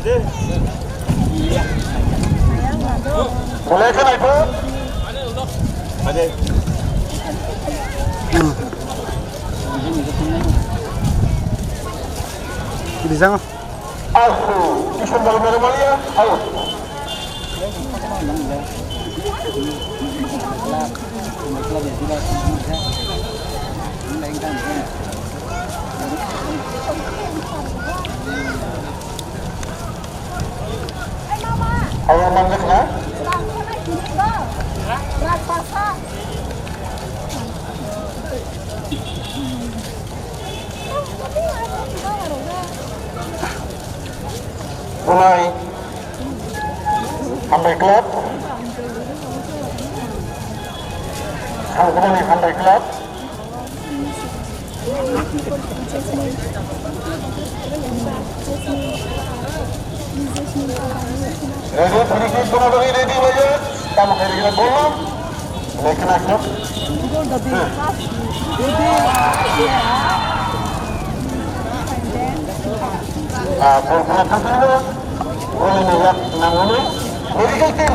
Boleh kan itu? Ada. Bisa nggak? Aku, isu dalam Malia, ayo. Ayo manggil kan? Mulai sampai klub. Sampai sampai klub. Ready, sedikit penonton ready aja. Kamu kira belum? Mulai kena klub. Pernah tertunda, boleh melihat menangani, beri kaitin.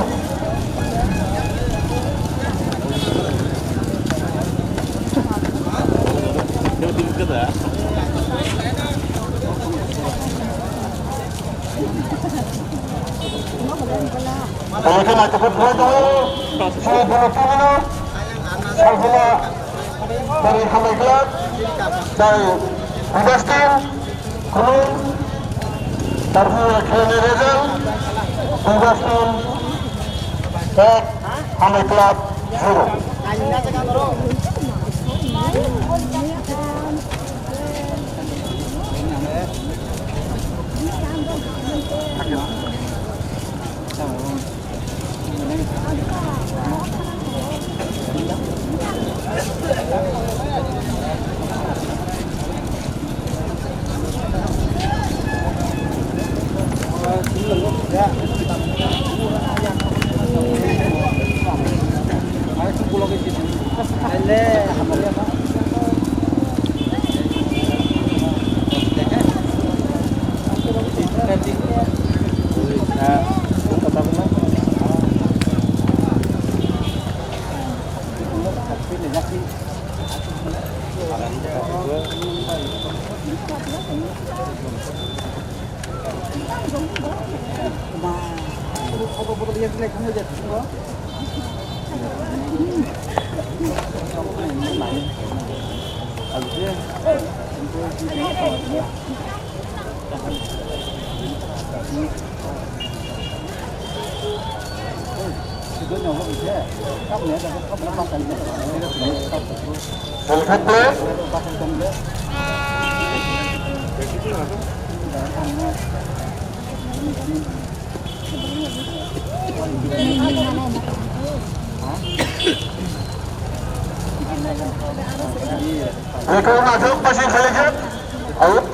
Boleh kena cepat dulu, saya dulu turun, saya dulu dari Hamai Club, dari Budastin, Gunung, Tarful Kene Rezal, Budastin, Back, Hamai Club, 0. Mereka masuk pasir selesai, out.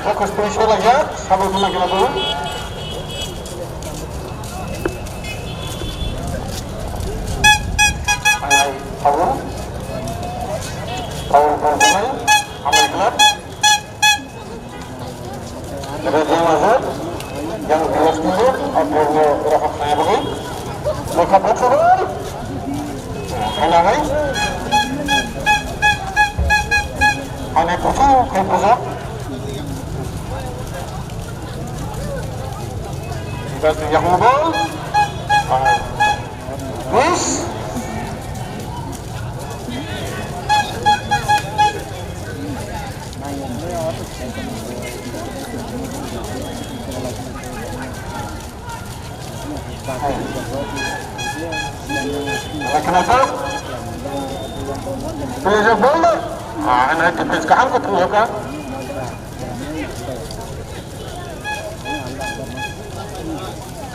Aku spesial aja, sambil menangin apa? Tahun pertama, Hamai Club. Raja Mazhar yang jelas dulu, akhirnya berapa saya begini. Mereka berturun. Hanai. Hanai putu, kayak pusat. yang ngobrol. Please. Kenapa? Bisa boleh. Anak kita sekarang ketemu kan?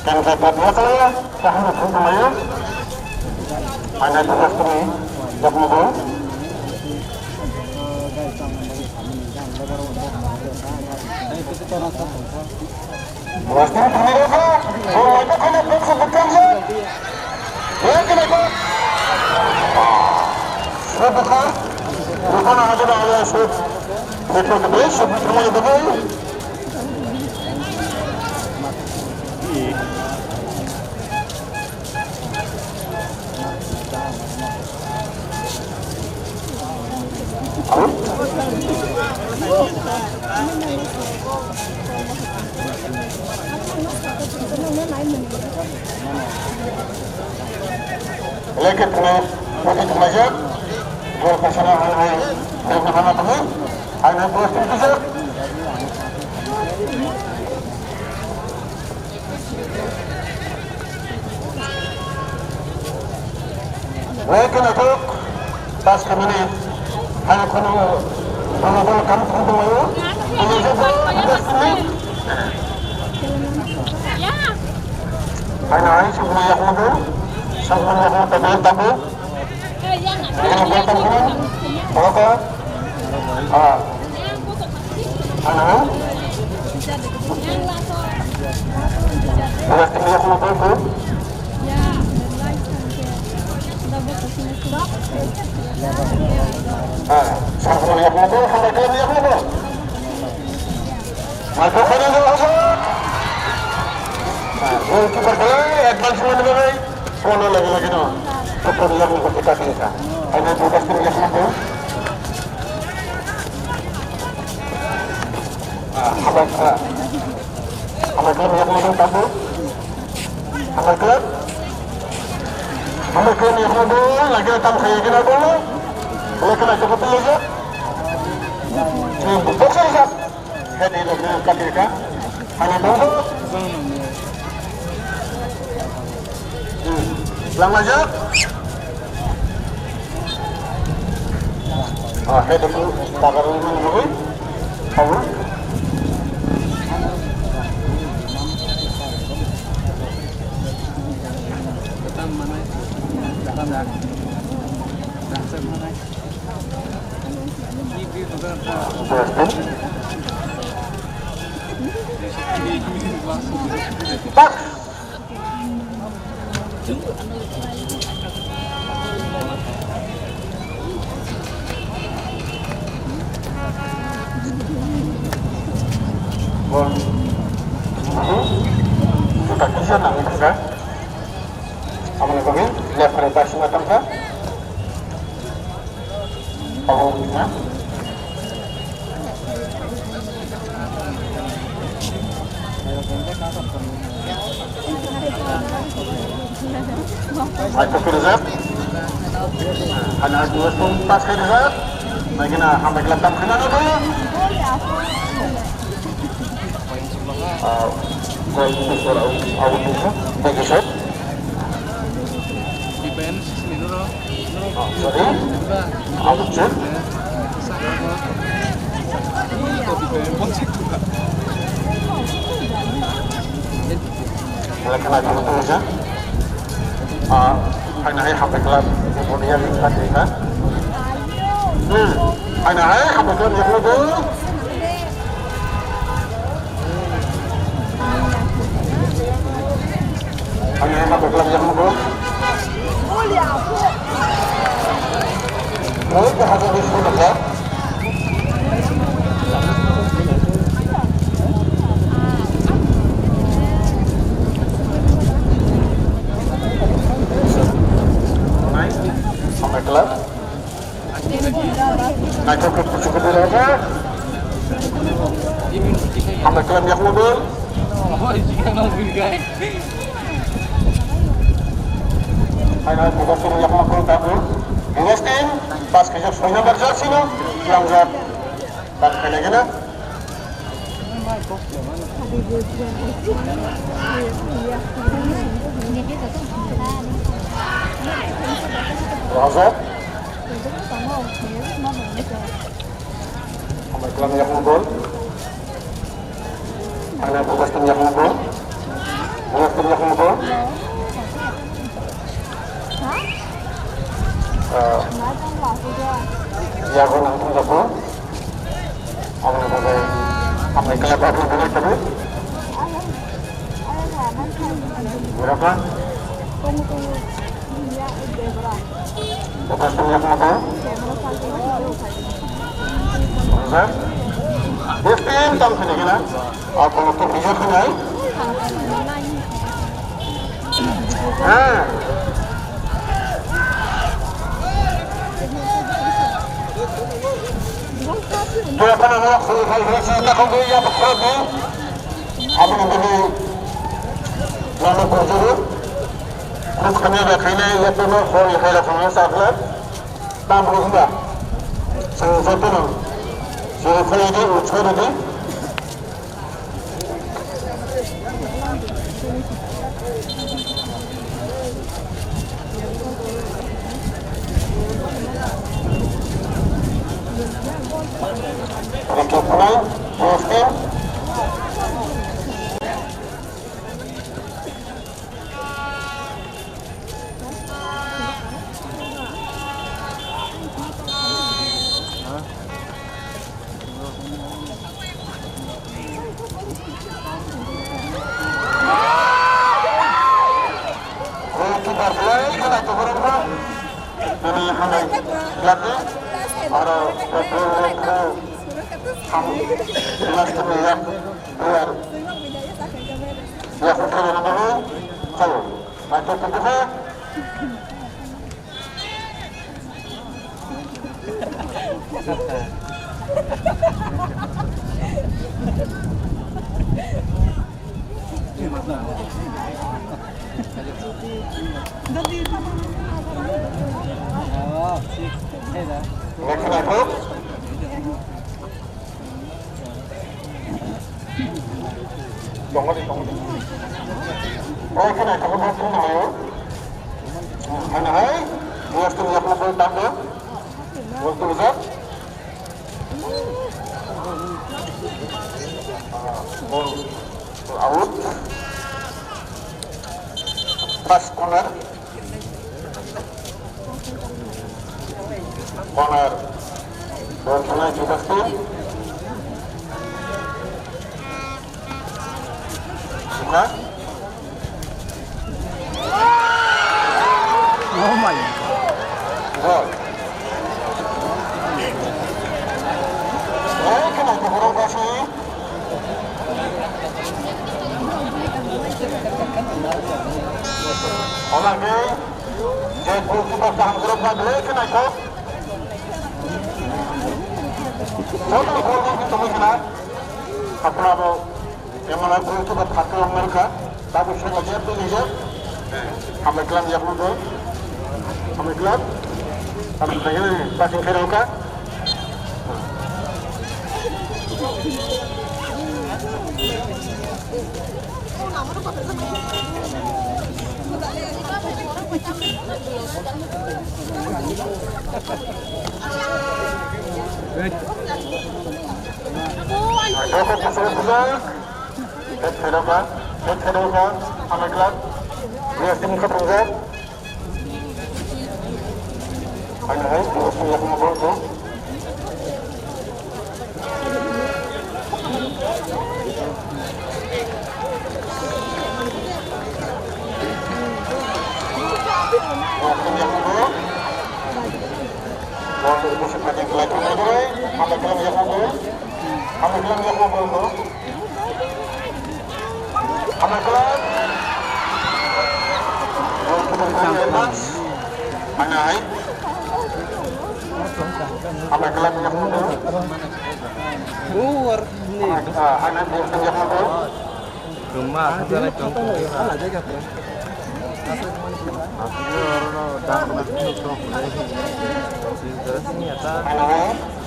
Kan dapat apa ya? Sekarang ketemu ya? Anak kita ketemu, jawab ngobrol. Pasti terlihat. Oh, itu kena betul ya? Ya kenapa? Sebetulnya, bukan ada yang sebut betul betul sebetulnya betul. Lekit dengan waktu majak, dua pasangan anak yang bersama teman, anak dua bisa. Lekit untuk pas kemana? Anak kuno, kalau kamu kuno, ini juga ada sini. Anak semua yang kuno. Sama yang tahu tahu, yang tahu tahu, apa? Anak, berarti yang tahu tahu. Sama yang tahu, sama yang tahu. Masuk ke dalam asap. Kita boleh advance mana? Follow lagi no. Betul yang kita kita. Ada juga sini itu. Apa yang mau tahu? Apa klub? Apa klub yang mau lagi datang saya kira dulu. Boleh kena cepat aja. Boxer sah. Jadi lagi kita. Hanya dulu. Lang aja. Head itu takar ini dulu. Tahu? Ketam mana? Ketam dah. Dah set mana? Ini juga tak. Kita bisa nangis kan? Apa yang kami lihat presentasi macam kan? Pahumnya. Aku kerja. Anak dua pas kerja. Lagi nak sampai kelihatan kena apa? Saya ini soal awal dulu. Bagi saya. Di pen sini dulu. Sorry. Awal cek. Kalau kena kamu tu saja. Anak ayah sampai kelas kemudian kita cerita. Anak ayah sampai kelas yang lebih. Anak ayah sampai kelas yang lebih. Oh, dah ada di sekolah ya. Sampai kelas. Naik cukup dulu aja. Sampai kelas yang mobil. Aina tugas ini yang makul tabu. Investin pas kerja semuanya berjalan sini, langgar dan kena-kena. Razak. Kelam yang mundur. Aina tugas tim yang mundur. Tugas tim yang mundur. Ya, aku nak tunggu aku. Aku nak pakai apa ikan apa dulu tadi? Berapa? Bukan punya apa? Besar? Destin tam sini kan? Aku nak kerja kenai. Dia apa nama? Saya tak tahu dia apa kerja. Apa yang ini? Nama kerja. Terus kami ada kena ia penuh hari hari kami sahaja. Tak boleh tidak. Saya penuh. Saya kerja ucap ini. Untuk mulai, Justin. Kita mulai, kita turun. Ini hanya lagi. Ada beberapa jelas terlihat luar. Ya, kita dulu. Kalau baca kedua. Kenapa? Tunggu di. Oh, kenapa kamu buat ini dulu? Mana hai? Buat tu yang belum tambah. Buat tu besar. Out. Pas corner. Corner. Dan mulai kita stop. Buka. Oh my God. Kenapa kurang kasih? Olahraga. Jadi kita tahan grup lagi kenapa? Kalau kalau kita melihat apa yang mana guru itu berpakai mereka, tapi semua dia tu ni je. Kami kelam yang muda, kami kelam, kami pengen pasang keroka. Joko pasal besar, keroka, kami kelam, dia tim keroka. Ayah, dia yang muda tu. Untuk itu sebagai pelaku mulai, kami kelam yang muda, kami kelam yang muda tu, kami kelam, untuk kemudian mana hai, kami kelam yang muda, anak dia yang muda, Rumah sudah contoh. Salah aja kan. Ternyata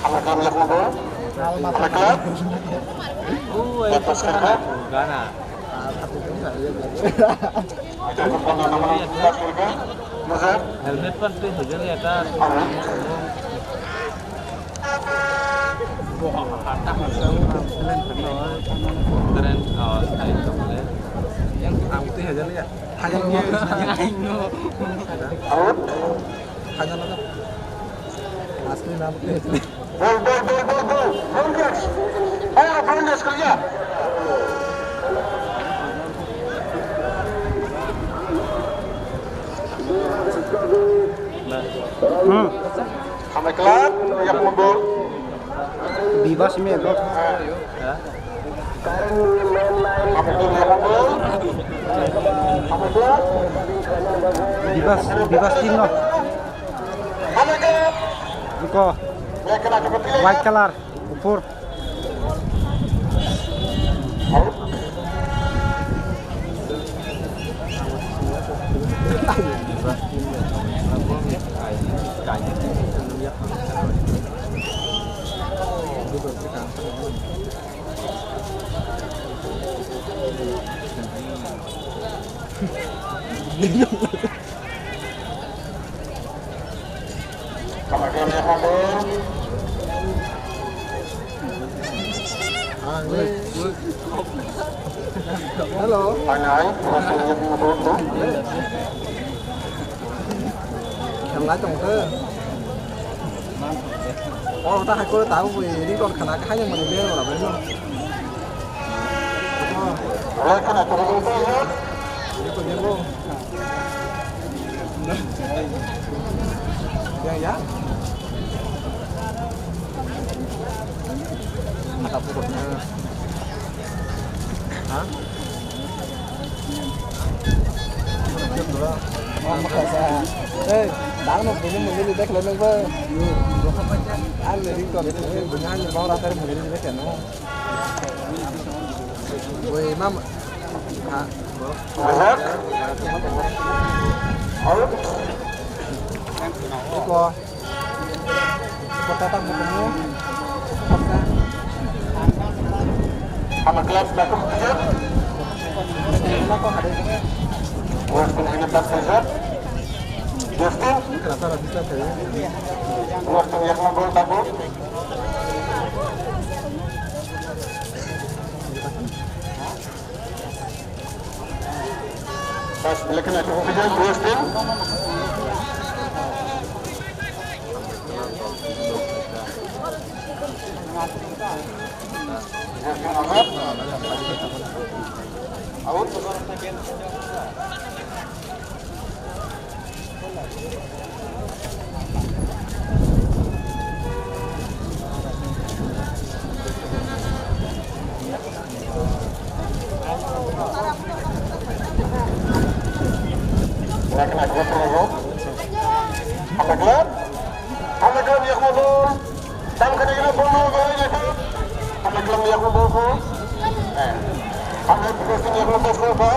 Sama-sama yang ngobrol. Sama-sama. itu karena Gana. Helmet pun tuh hujan lihat. Keren, oh, itu boleh. Yang itu aja lihat. Hanya hanya nonton. Asli namanya. Gol. Bundes. Ayo Bundes kerja. Sampai kelar yang ngobrol. Bebas ini bro. Ya. Sampai kelar yang ngobrol. Sampai kelar. Bebas tim loh. Sampai kelar. Iko Ya kena cepat pilih. white color, upur. Sampai kelar yang ngobrol. Halo. Panai, langsung yang ngobrol tuh. Em lái trồng cơ. Ta hai cô tao vì đi con khả năng hai nhưng mà được biết là bên luôn. Ya kena cepat pilih ya. Đi con đi luôn. Ya. Ada pokoknya. Hah? Makasih saya. Đáng một cái mình đi đánh lên vơ. Anh này đi còn cái bình an bao ra tới mình đi đánh tiền nó. Ôi mam. Hả? Benar. Ayo. Iko. Iko tatang ketemu. Sama kelas belakang kerja. Kenapa kok ada ini? Walaupun hanya tak kerja. Justin, Kenapa nggak bisa saya? walaupun yang ngobrol tabung. Pas bila kena cukup kerja, Justin. Justin Ahmad. Out. Kena cukup terlalu. Apa gelap? Apa gelap yang ngobrol? Tam kena kena bolu gaya tu. Apa gelap yang ngobrol? Apa terus yang ngobrol apa?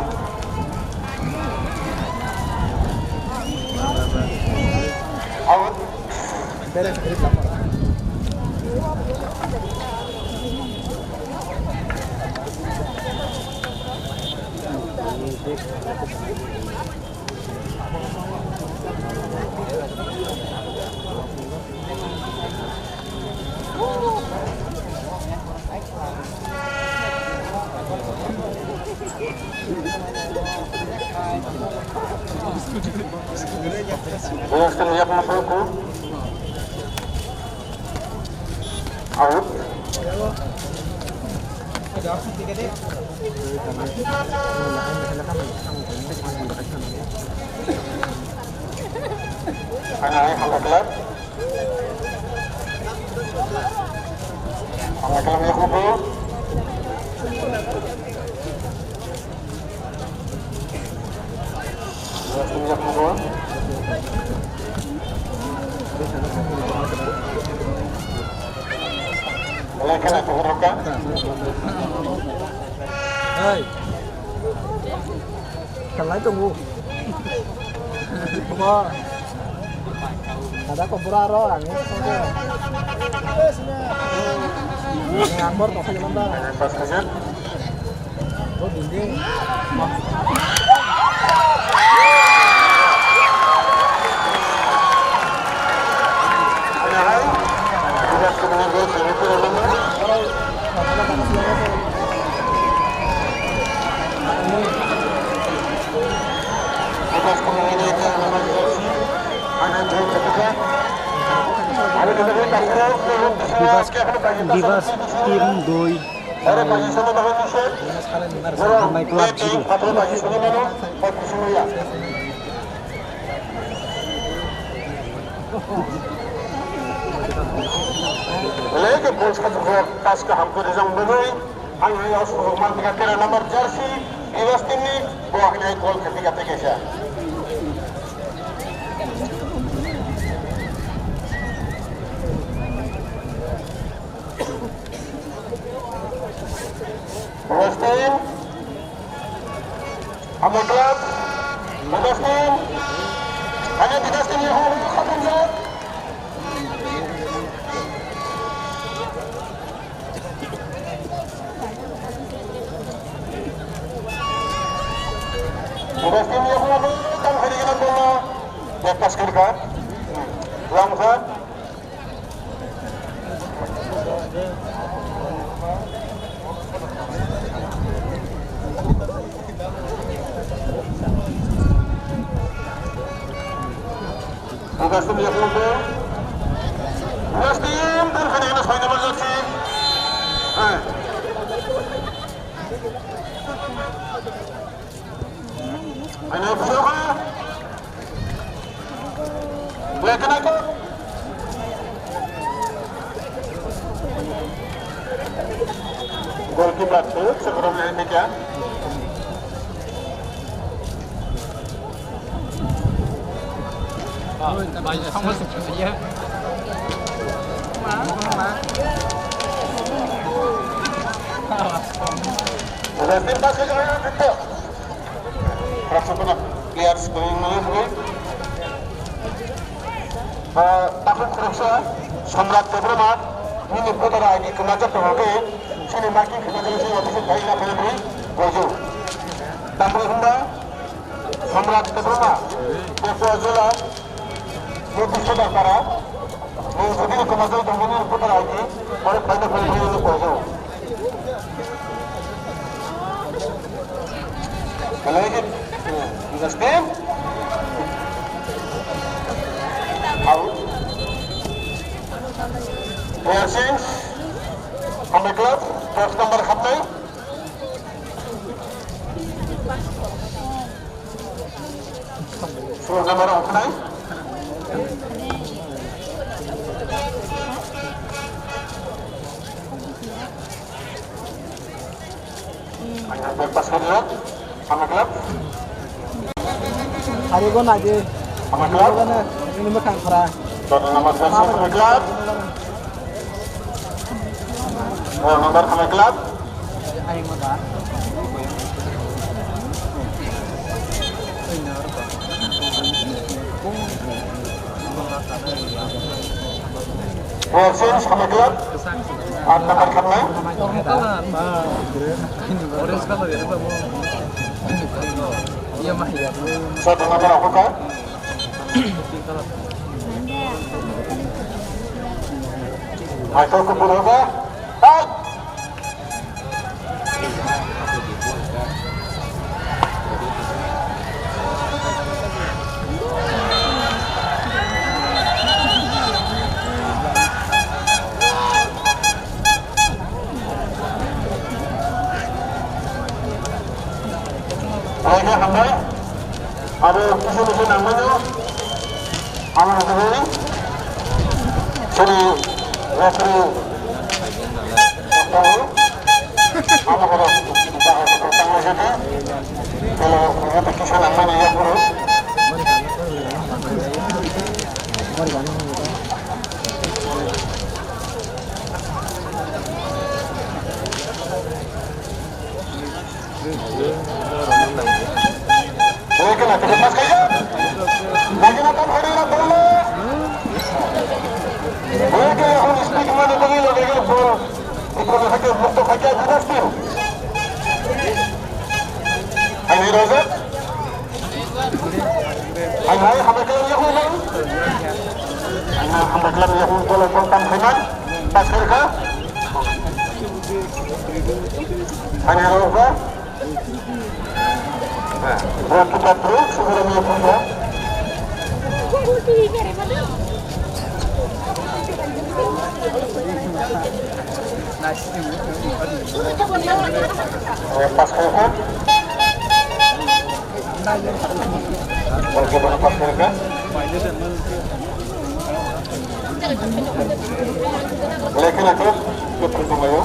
Out. Beres beres lama. Terus yang ngobrol. Out. Panai sama gelap. Sama gelap yang ngobrol. Terus yang ngobrol. Boleh kena cukup roka. Hey, Kalai tunggu. Apa? Ada komputer orang ini. Ngambor kok aja nambah. Pas saja. Oh, dinding. Divas tim Doi Ramai Club Jiru. Lagi bos kan pas ke hampir jam berui, hanya yang suruh mantik kira nomor jersey, Divas ini buahnya gol ketiga tegesa. Westin, Ahmad Club, Westin, hanya di Westin yang harus khawatir. Westin yang harus dan hari ini bola di atas kiri, langsung. Westin yang harus, Westin dan hari ini saya nomor jersey. Ini bersama. Lihat aku. Gol kibat sebelum demikian. Banyak sama sebenarnya. Udah timpas ke jalan itu. Rasakan lihat sebelumnya. Takut kerasa samrat terberat. Ini putera ini kemajuan terbaik. Sini makin kemajuan sini waktu itu baik apa ini? Bojo. Tampil hendak samrat terberat. Berkuasa jelas. Lebih sudah para. Jadi kemajuan terbaik putera ini. Baru pada ini bojo. Kalau ini Justin out. Racing Ahmad Club first number kapten. First number kapten. Hanya berpas kedua Ahmad Club. Hari ko na je. Ahmad Club. Ini makan khara. Nomor 1 Ahmad Club. Nomor Ahmad Club. Ay mata. Racing Ahmad Club. Nomor kapten. Orange color ya, Pak. Iya mah ya. Satu nomor apa kan? Michael Kupurova. Out. Ini hamba ada musuh-musuh namanya aman sendiri jadi referee aman kalau kita pertama saja kalau kita kisah namanya ya bro Mereka nak lepas kaya. Lagi nak hari nak bola. Mereka yang speak mana bagi lagi bola. Ikut saja untuk saja jelas tu. Ini Razak. Hai hamba kelam Yahudi. Hamba kelam Yahudi bola kontam khidmat. Pas kerja. Hai Razak. Buat kita terus segera menyambut. Pas kerja. Bagaimana pas kerja? Lekin aku ketemu mayu.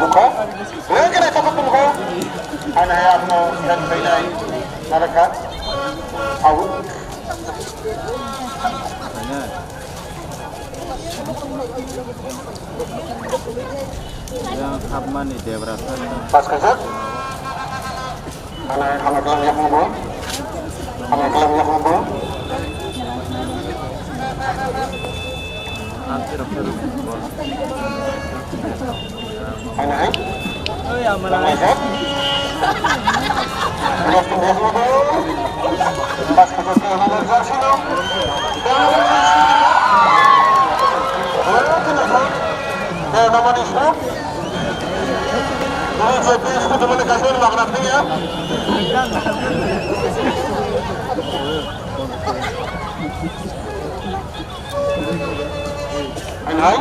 Buka. Lagi nak cakap buka. Anak yang dan bayi mereka. Awak. Yang aman ni dia berasa. Pas kerja. Anak kelam yang ngomong. Anak kelam yang ngomong. Hampir. Anak. Oh ya malah. Pas kerja anak Zarsino. Nama Nisbu. Ini jadi itu teman kasih makna ya. Hai.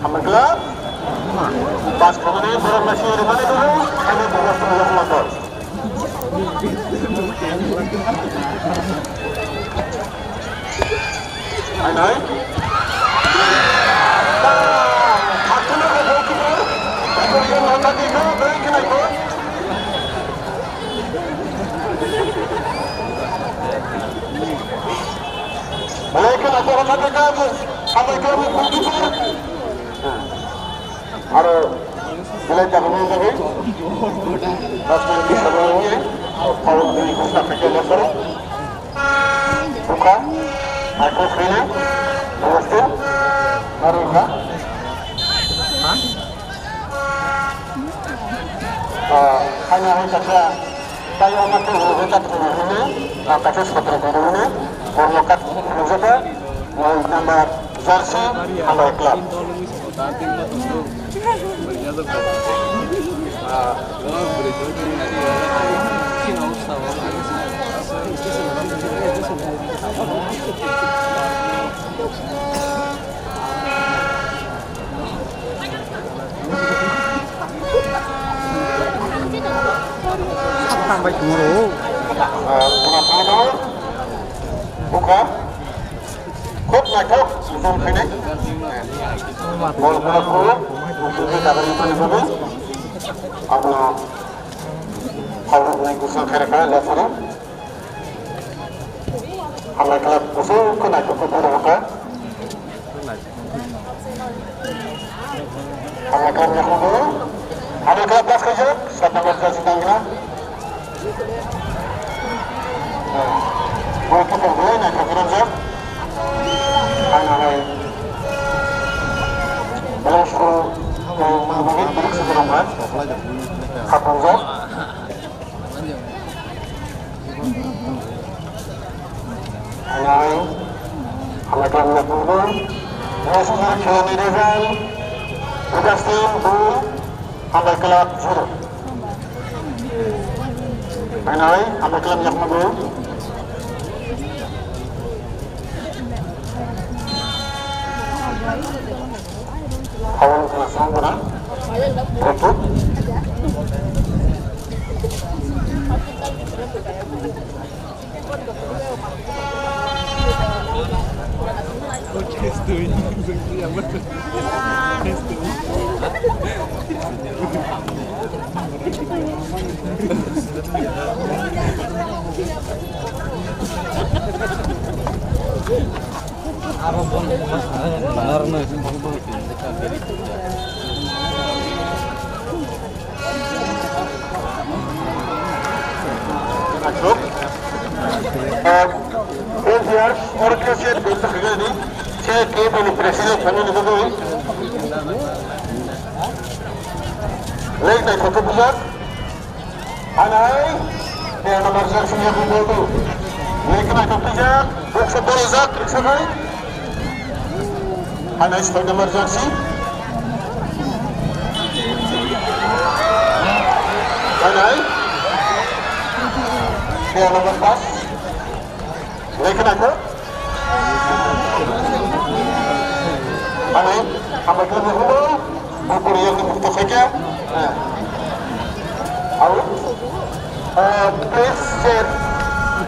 Alhamdulillah. Pas kemudian barang masih di mana dulu? Ada 12 motor. Hai. Aku nak bawa kita. Aku yang nak kita, beri kita ikut. Mereka nak orang mengatakan, apa kami berjumpa? Ada boleh tak boleh lagi? Pasti bisa boleh. Kalau beli kita pakai dasar. Buka. Aku sini. Pasti. Barulah. Hanya saja saya masih berusaha ini. Kasus seperti ini. Perlukan juga nomor jersey Hamba Club. Sampai dulu. Buka. Kok nak kok? Zoom sini. Mau buka. Untuk kita beri tahu. Apa? Kalau nak usaha kerja lihat sana. Hamba Club usul kena cukup buka. Hamba Club yang dulu. Hamba Club pas kerja. Siapa kerja sedang gila? Boleh kita boleh nak kerja jam? Anak boleh suruh menghubungi bilik sebenarnya. Kapan jam? Anak Hamba Club yang dulu. Masih kilometer tugas tim bu Ambil kelab 0. Mainai, ambil kelab yang mulu. Awal kelasan mana? Tutup. Masuk. Engineers, orkestrasi bentuk ini, saya kembali presiden kami diberi. Lagi naik foto besar. Anai, dia nomor saksi yang membantu. Lagi naik foto besar, buksa borazak, sekali. Anai sebagai nomor saksi. Anai, dia nomor pas. Lagi naik foto. Anai, apa kita berhubung? Bukur yang dibuka saja. Out. Please set.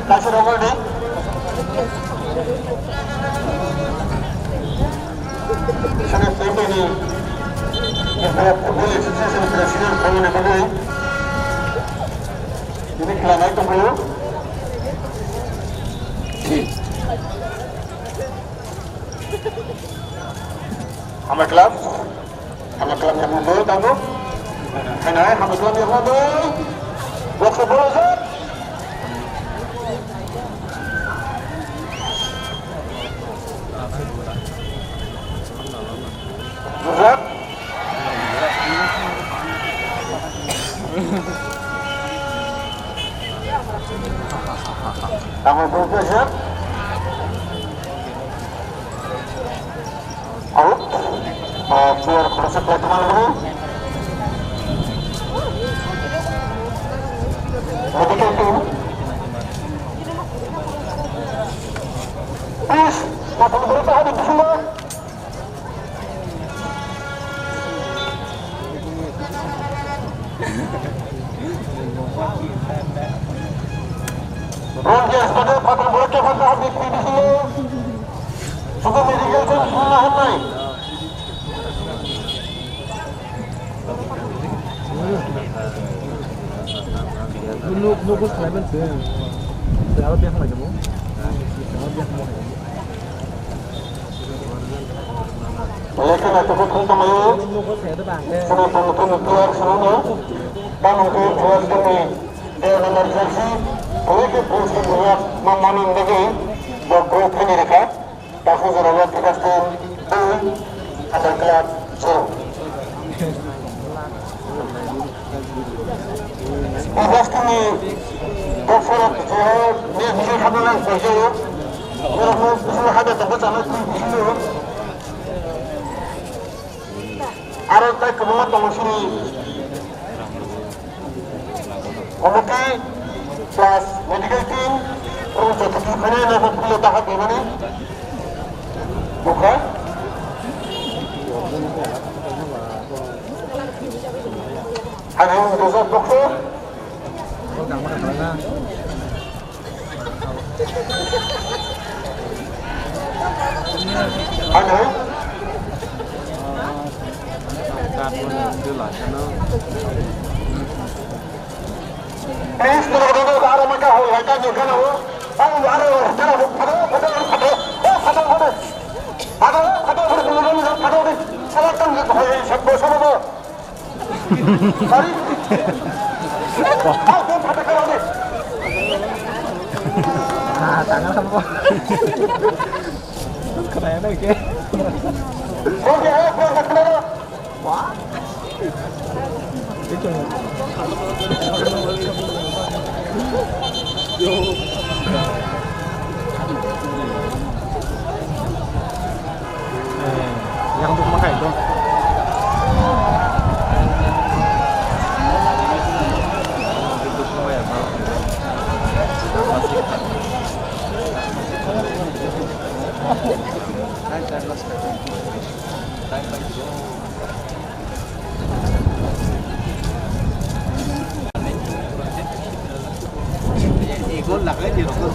Kasih nomor ni. Saya sampai ni. Saya boleh sesi presiden kami nak bagi. Ini kelana itu dulu. Hamba kelab yang mundur, tangguh. Kenai, hamba kelab yang mundur. Waktu berusaha. Berusaha. Tangguh berusaha. Out. Biar proses pelatihan dulu. Medical team. Please, dapat berusaha di semua. Rangkaian sebagai patung bola pada habis di sini. Sudah medical team semua hamai. Nunggu selain itu, siapa yang lagi mau? Siapa yang mau? Mereka nak tukar kontak mayu. Semua penonton keluar semuanya. Dan untuk keluar kami dia nomor saksi. Mereka pun semua memanang lagi bergrup ini dekat. Tahu serawat dikasih ada kelab jauh. Atas kami bersorak jauh, dia bisa hadirlah berjauh. Mereka semua hadir tempat sama di sini. Ada tak kemudian tolong sini. Komite plus medical team terus jatuh kena dapat pilih tahap di mana? Bukan? Ada yang berusaha dokter. Ada? Please, tolong ke arah mereka. Mereka juga nak. Tolong ke arah. Jangan ada. Selatan sebab sama. Sorry. Tangan sama. Keren lagi. Wah. Itu. Yang untuk makan itu. Gol lạc lên nhiều hơn.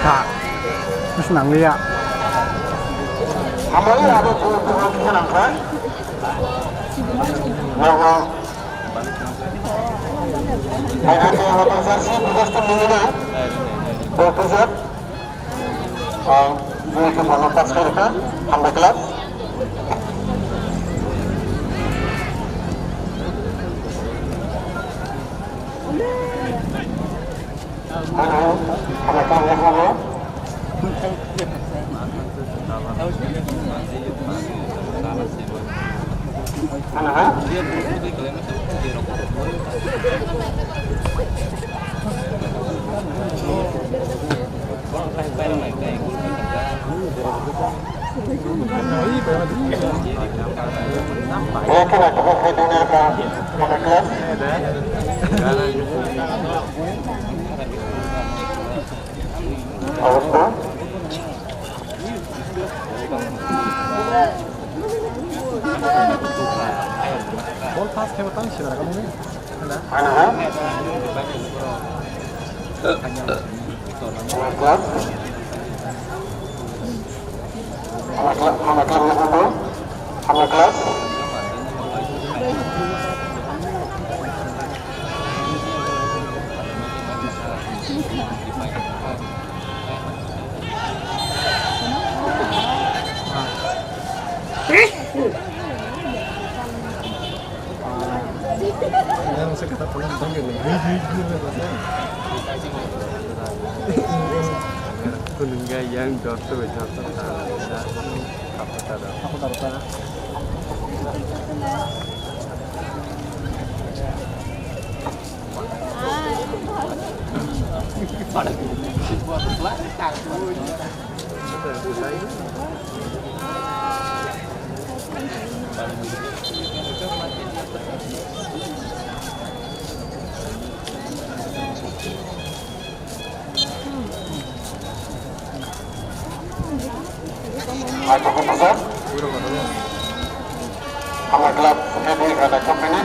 Kak, terus nang liya. Ambil ada tuh senang kan? Nah, ada organisasi tugas pembina, berpusat, mereka melepas mereka, ambil kelas. Mereka yang Mungkin aku boleh dengarkan pada kelas. Apa? Ball pass kayak apa sih kamu nih? Anak. Kelas. Anak kelas. Yang saya kata pulang panggil kuningga yang dokter apa taruh Aku pesan. Sama gelap ini ada company.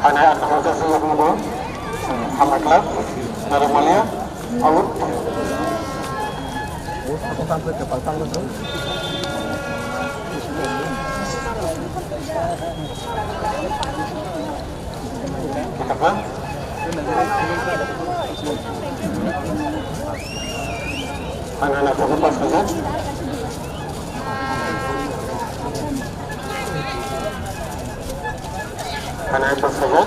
Hanya ada organisasi yang muda. Sama gelap dari Malaysia. Out. Aku sampai ke Paltang itu. Kita kan? Anak-anak lepas saja. Anak lepas saja.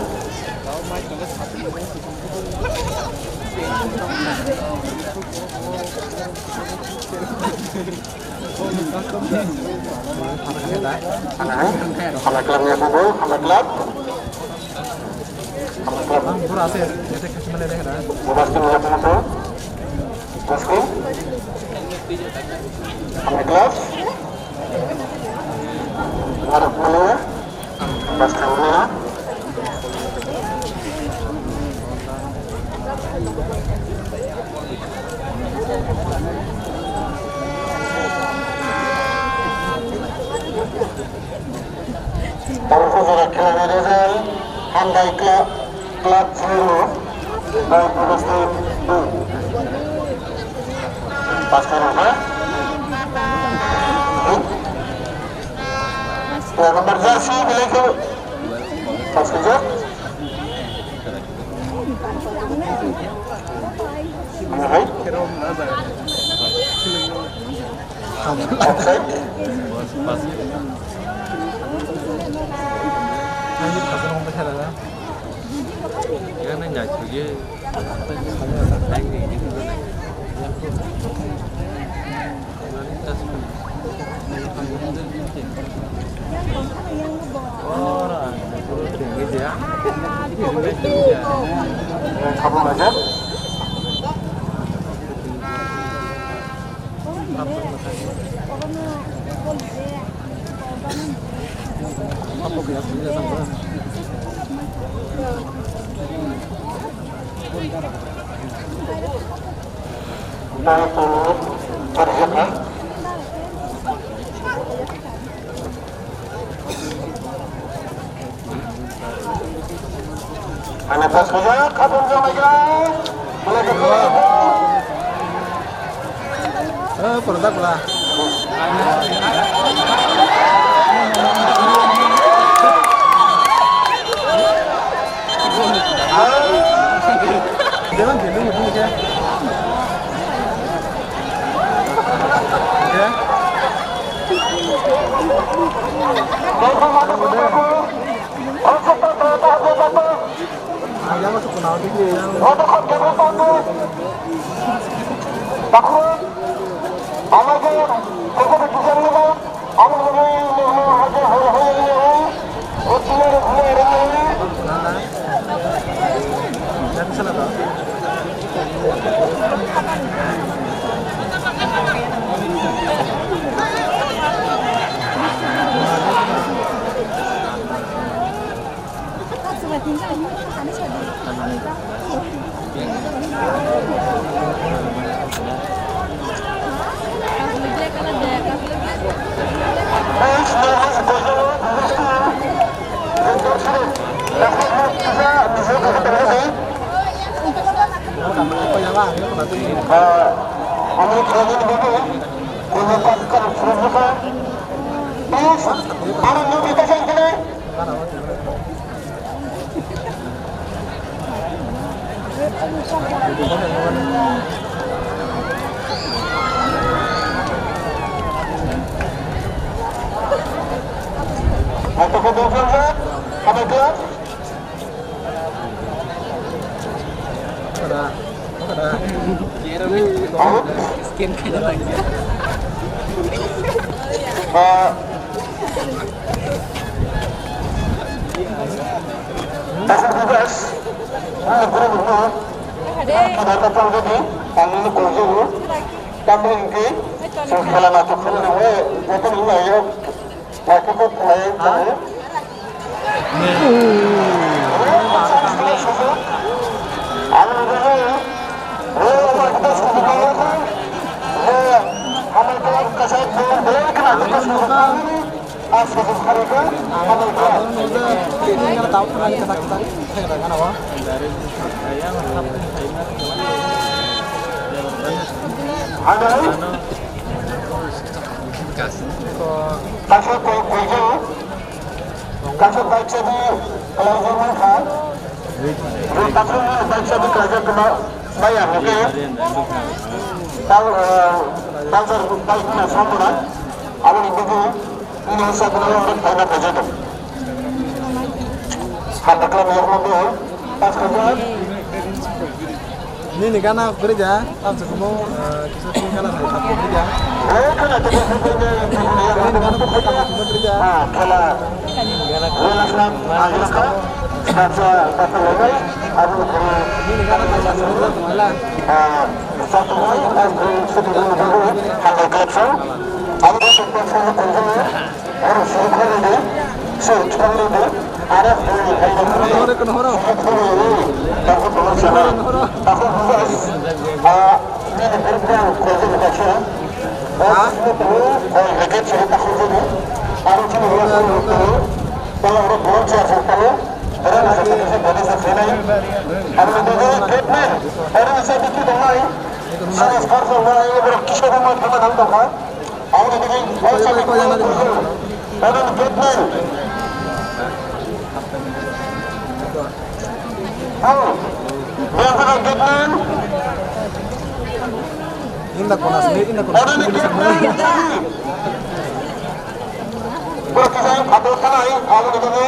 Anak kelamnya kubur, anak kelab. Anak kelab. Berasa ya, kita kasih mana deh kan? Bebas keluar motor. Terusku. Anak kelab. Harap mulia. Bebas keluar. Para kelana Rizal, Handai Club Zero, dan Augustin Bu. Pasca apa? Ya, nomor jersey boleh ke? Pasca je? Baik. Offside. Lanjut ke rumah besar lah. Cái nó nhảy từ ghê đánh thì những cái này gitu ya. Kamu aja. Apa ya punya sama. Nah, turun terjadi. Anak pas saja, kabur sama guys. Mulai ke produk lah. Jangan gendong itu ya. Ya. Ayam masuk kenal dikit ya. Takut. Amaja, kau berjumpa dengan Amal Dan sana tau. Skin kayak lagi. Kasih baik jadi kalau zaman kan, baik jadi kerja kena bayar, oke? Kalau baiknya samburan, awal itu ini sebenarnya orang banyak kerja tu. Ada kelam yang mau pas kerja. Ini karena kerja, langsung kamu kisah tinggal hari Sabtu kerja. Karena kerja Ini karena kita kerja. Kalau Welaslam Ahlaka baca lagi ada Ini karena kita kerja kemalan. satu hal aku sedang dulu kalau kerja ada sesuatu kerja harus sekali sekali ada Horo kena horo. aku berusaha aku harus ini kerja kerja lagi cerita kerja harus kalau orang berusaha sekali orang bisa beri sekali ada treatment orang bisa bikin online saya sekarang mulai berkisah dengan teman-teman kan ada begini saya bikin orang treatment yang kena treatment Indah kona sendiri, indah kona orang treatment berkisah ada kanai ada begini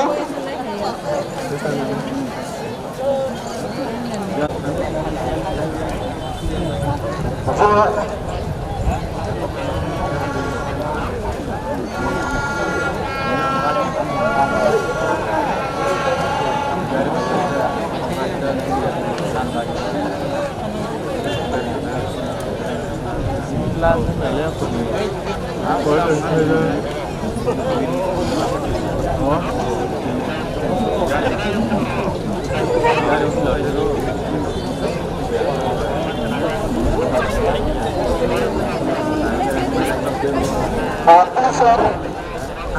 Apa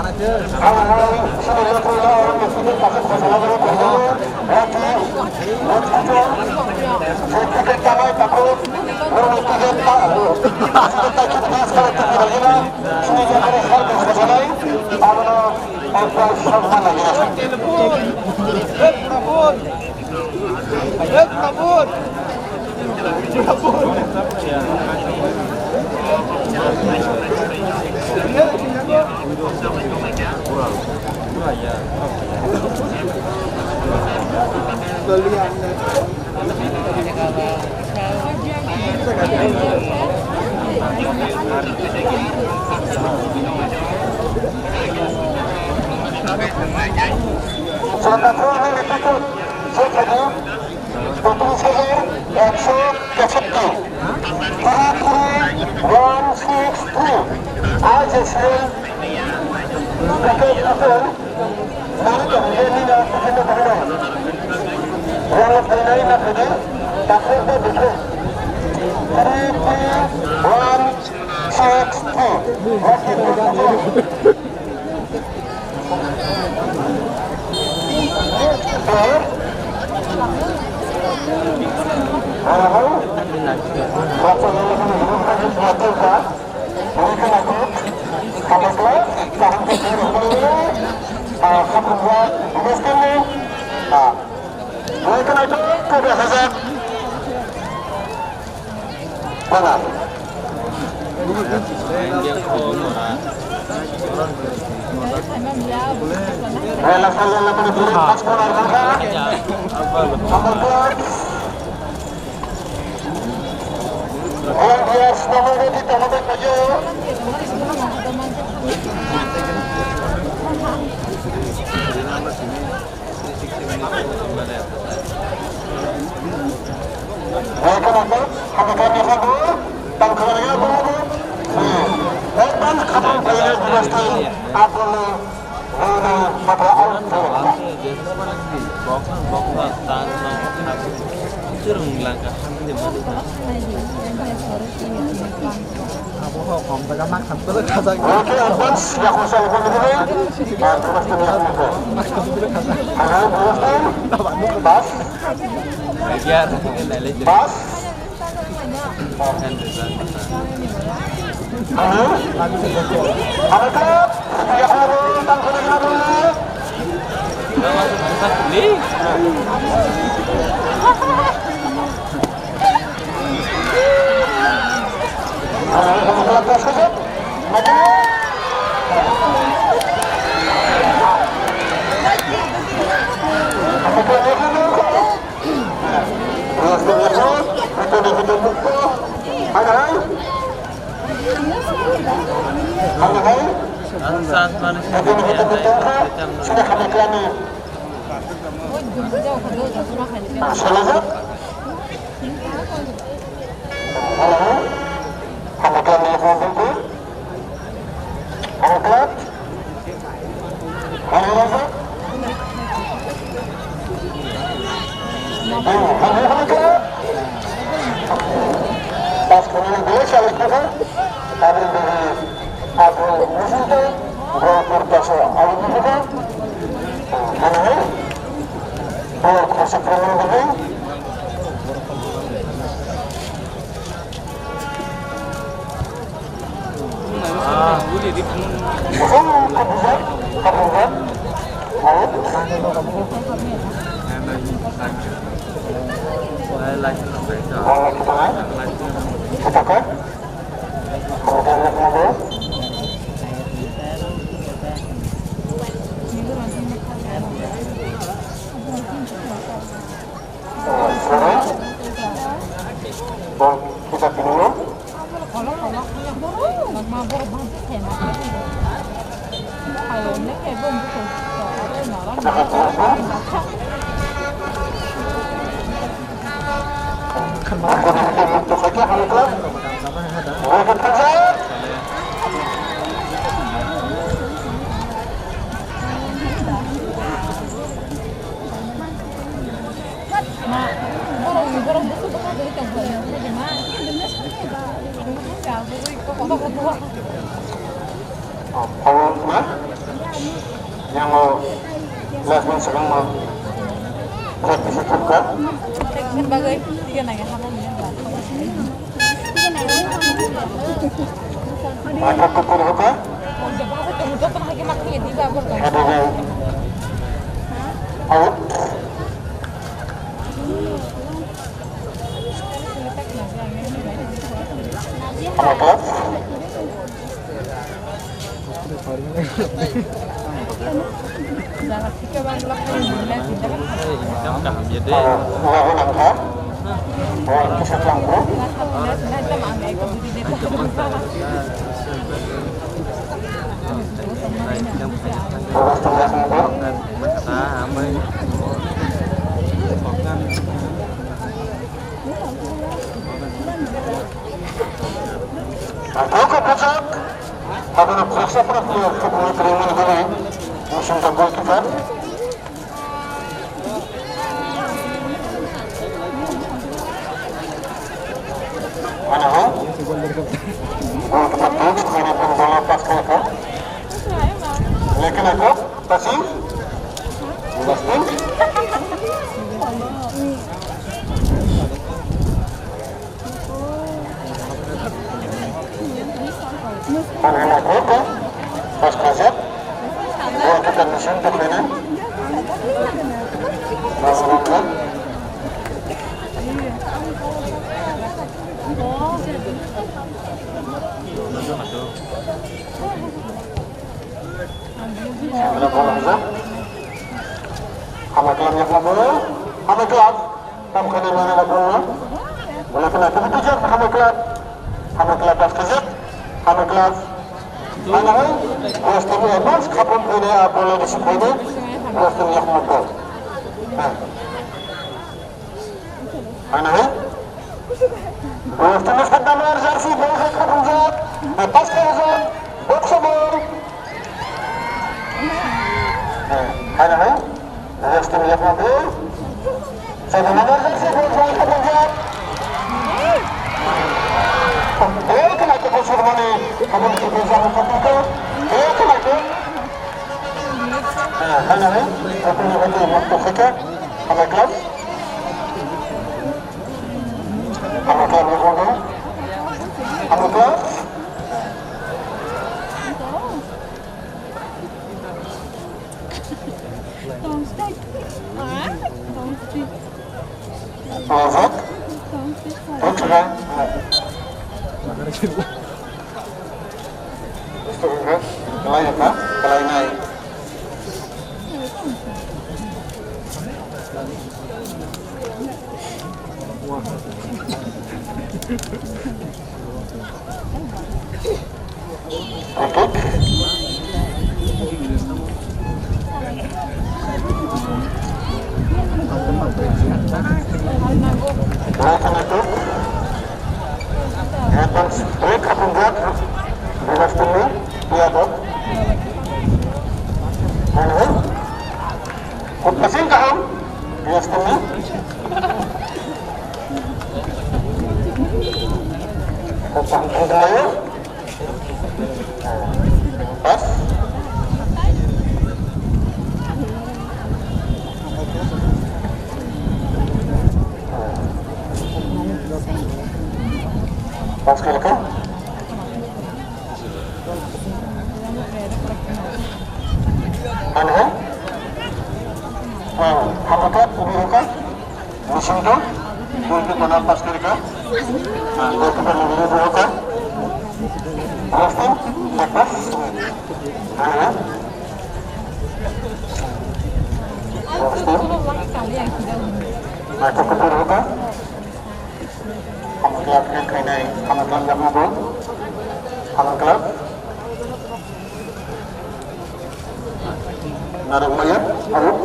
Hal-hal sini lihat dulu orang yang sudah pasang masalah dulu lagi saya tiket tangan takut orang tiket tak takut pas kalau tidak gila sini jangan hal masalah apa apa sama lagi kabut yang mau lakukan sedang mau praktisi juga. Sebagai tiga nanya sama dia. Maka kukur apa? Ada yang out. Apa? Trong cảm nhiệt đi. Lagu nangka. Oh, kisah lampu. Bawas tengah lampu. Kata amai. Aku kepucuk. Aku nak periksa peraturan sebelum terima negara. Musim tanggul kita. Mana ho? Gol kita tuh sekarang pun bola pas ke. Lekin aku pasif. Pasti. Mana aku tuh pas kaset. Gol kita musim tuh mana? Masuk. Ada bola hazard. Hama kelab yang bola. Hama kelab. Kamu kena mana bola? Bola kena kejar hama kelab. Hama kelab pas kejar. Hama kelab. Mana hai? Bola setiap lepas kapun punya bola di sini. Bola setiap yang bola. Mana hai? Bola setiap sedang berzarsi bola kapun jat. Pas kejar. Box ball. Mana hai? Bola setiap yang bola. Saya mana berzarsi bola kapun jat. Kena kapun surmani. Kapun kapun jat kapun jat. Kena kapun. Mana hai? Kapun yang itu waktu kita. Hama kelab. Hama kelab yang bola. Hama kelab. Mazak. Oke. Istirahat. Kelai apa? Kelai naik. Oke. Silakan itu. Hebat, break kapun buat. Bebas dulu, dia dok. Mana? Kau pasang kaham? Bebas dulu. Kau pasang dulu. Pas. Pas kali kan? Mana? Hama kelab ubirukan. Musim tu. Gol mana pas kali kan? Gol kita ubirukan. Pasti lepas. Mana? Pasti. Aku ubirukan. Hama kelab yang kena hama kelab yang mabuk. Hama kelab. Naruh mayat, arut.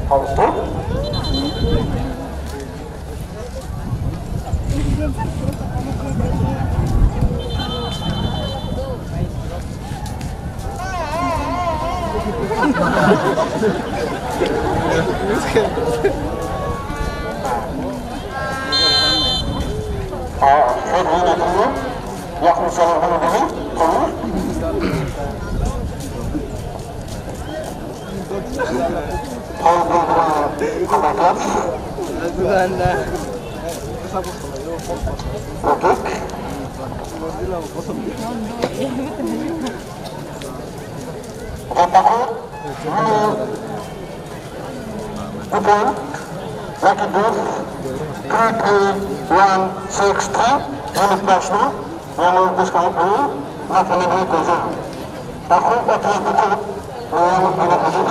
Auto. head winner dulu yakni Salah Hamdani dulu Paul Hamad Club oke Takut ini bukan lagi dos 3363 unit nasional yang memutuskan ini maka lebih khusus takut atau bukan yang tidak khusus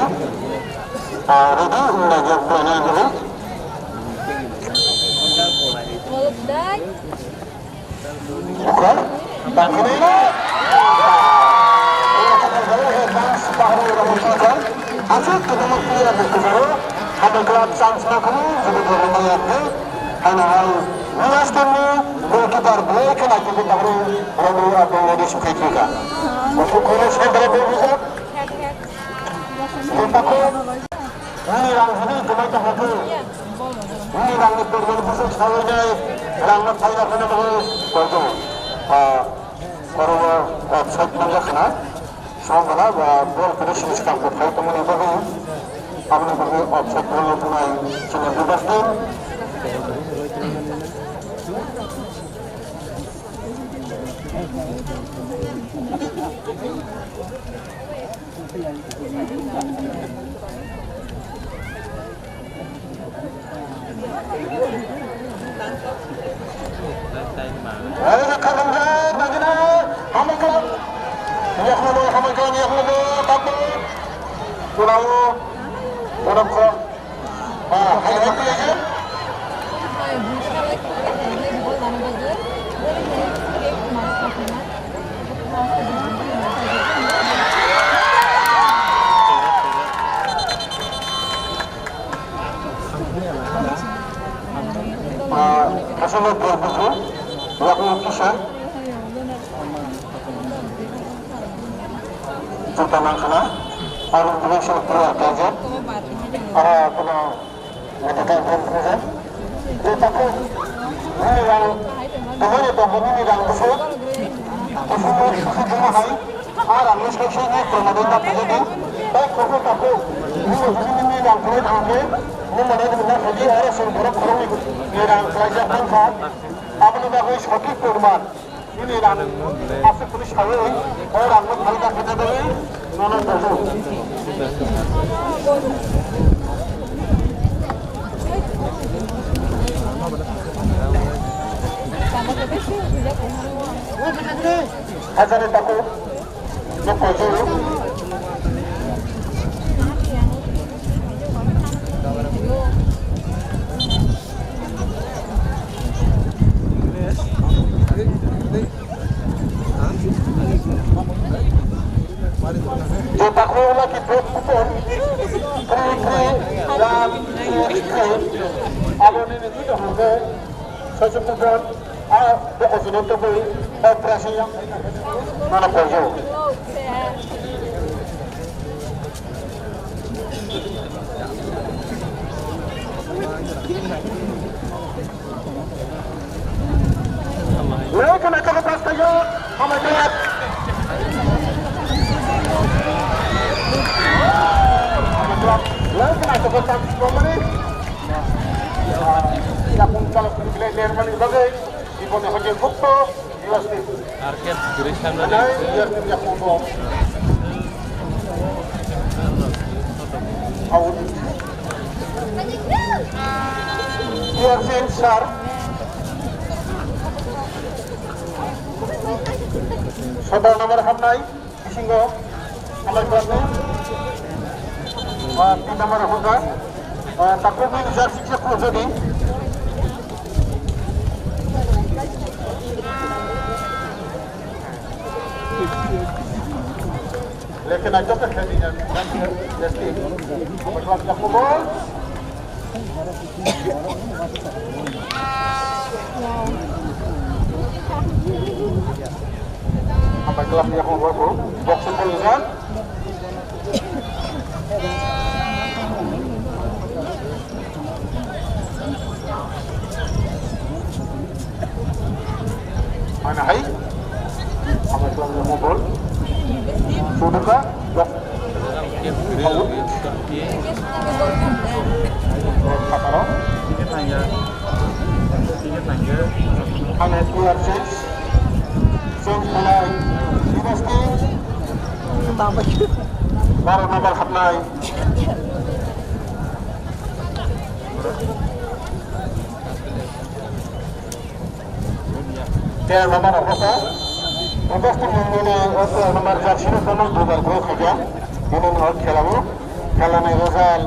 ready mengajar pelan dulu bukan dan ini Asik ketemu dia berkezaru ada kelab sans nakmu jadi bermain ana hal niastemu goalkeeper break lagi di baru lalu apa yang disukai untuk kolos antara berbeza kita ini rang ini kemana hati ini rang itu berbeza sekali rang saya kena begitu korona offside menjakna Soalnya bola finishing sekarang berkait dengan itu, kami beri offset bola tunai cuma 12 tim. Ayo kerja bagaimana? Kami kelab. Yahmadu Hamadan Yahmadu Tabu Pulau Pulau hari apa lagi? Masalah berbuku Waktu kisah Pertama kena orang berasa keluar gadget kena mengatakan berkesan tetapi ini yang temannya tahun ini yang besar semua semua hari orang inspeksi ini pemerintah presiden baik khusus aku ini yang kulit angin ini menjadi benar lagi orang semua kronik yang pelajar bangsa apa yang harus hakik korban ini yang asal tulis kawin orang mereka kita dari mana tahu Hasan takut jumpa dulu Jepakku lagi berpukul kri-kri dan kri-kri abon ini sudah hampir sesukupan bekas untuk beli operasi yang mana perju mereka nak lepas saja Hamadan Lalu nak coba tak semua ni. Ya pun kalau kita lihat mana bagai, ibu nak kerja foto, jelas ni. Arket gerisan Ada biar dia foto. Awal. Biar sensor. Saudara nomor hamnai, singgo, amal kuatnya. Tidak meragukan tapi ini jersey cukup jadi lekin aja kan jadinya jersey berkelas cukup bol apa kelas yang bol box tulisan hai hamai club yang mobile sudah kah Dia beliau dia Pataro hamai keluar change mulai dinasti baru nomor hamai dia nomor apa? Investor ini nomor jersey itu nomor 2 gol saja. Ini nomor kelamu, kelana Rozal,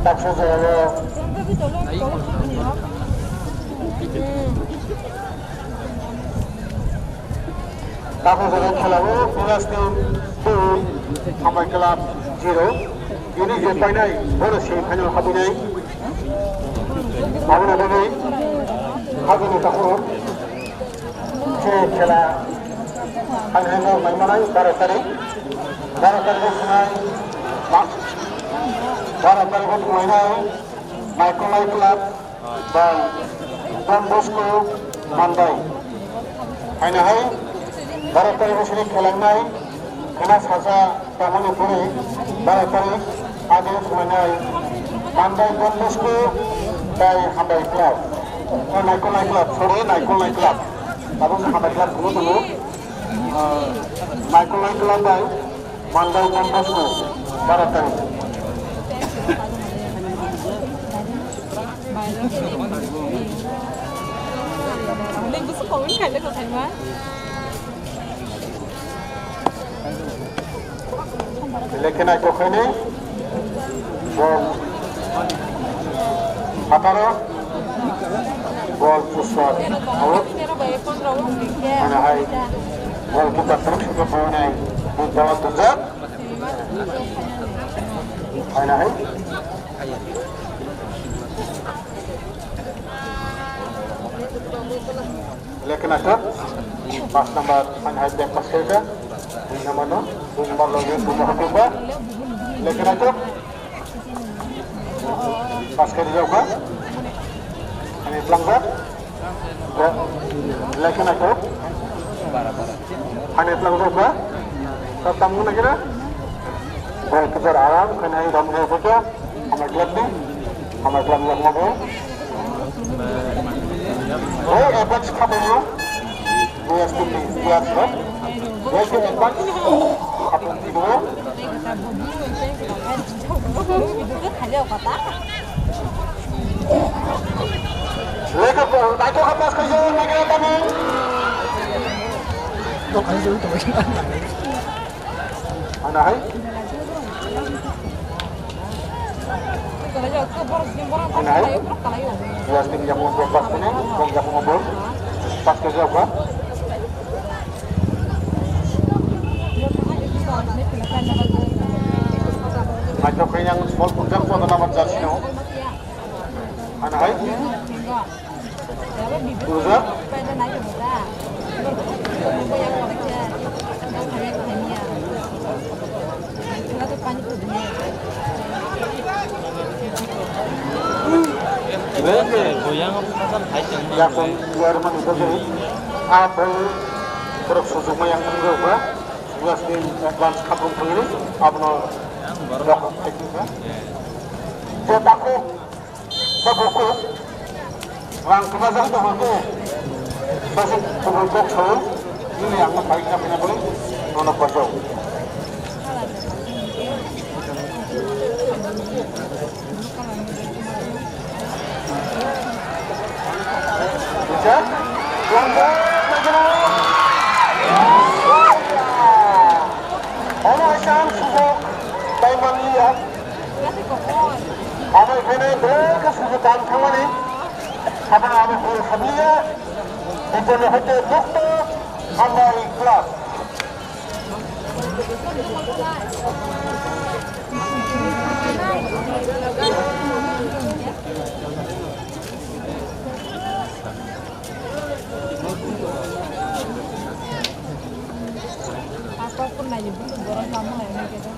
tak saja. Tak saja kelamu, Investor 2, sampai kelab 0. Ini jepai nai, baru sih final habu nai. Habu nai, habu ni tahu. खेला आंनो मैमानाय 12 तारिख समाय 12 तारिखआव खुंनाय माइकलाइ क्लाब बा done Bosco मान्दाय फाइनाहाय 12 तारिखआव सोलि खेलांनाय खेला साजा दामनिपुरि 12 तारिख आगे खुंनाय मान्दाय डन बस्को दाय हामबाय क्लाब नाइकलाइ क्लाब सरि नाइकलाइ club Abang sahabat kelas dulu Michael Landai Mandai Kampusku Baratan Lên có sức khỏe cái này của thành quá. Lekin aku ini Pataro Gol pusat out mana hai gol kita terus ke bawah di bawah tunjuk mana hai lekin aku pas nomor mana hai dan pas kerja nama mana nomor lagi nomor berapa lekin aku pas kerja juga ini pelanggar lekin aku ini pelanggar juga ketemu lagi na boleh kejar alam kena ini dalam dia saja amat gelap ni amat gelap lagi oh ebat kamu dia studi dia sebab dia tu ebat kamu tidur Lepas itu apa kerja negara kami? Dok aja itu bagaimana? Mana hai? Mana hai? Dia sedang jamu berpas ni, kau jamu mobil. Pas kerja apa? Macam kau yang small punjak tu ada nama jersey no? Mana hai? Uza? goyang pasal hajang Ya pun biar manusia jadi apa terus susuma yang enggak ba jelas di advance kapung pengiru apa dok tekniknya cetakku babuku orang kemazang tu aku masih pembujuk soal ini yang baiknya punya boleh nono pasau bisa langkah orang asyam sudah taiman lihat apa ini berkesulitan kemana apa apa berkhidmat itu lepas doktor hamil kelas apapun aja belum orang sama lah ini kita.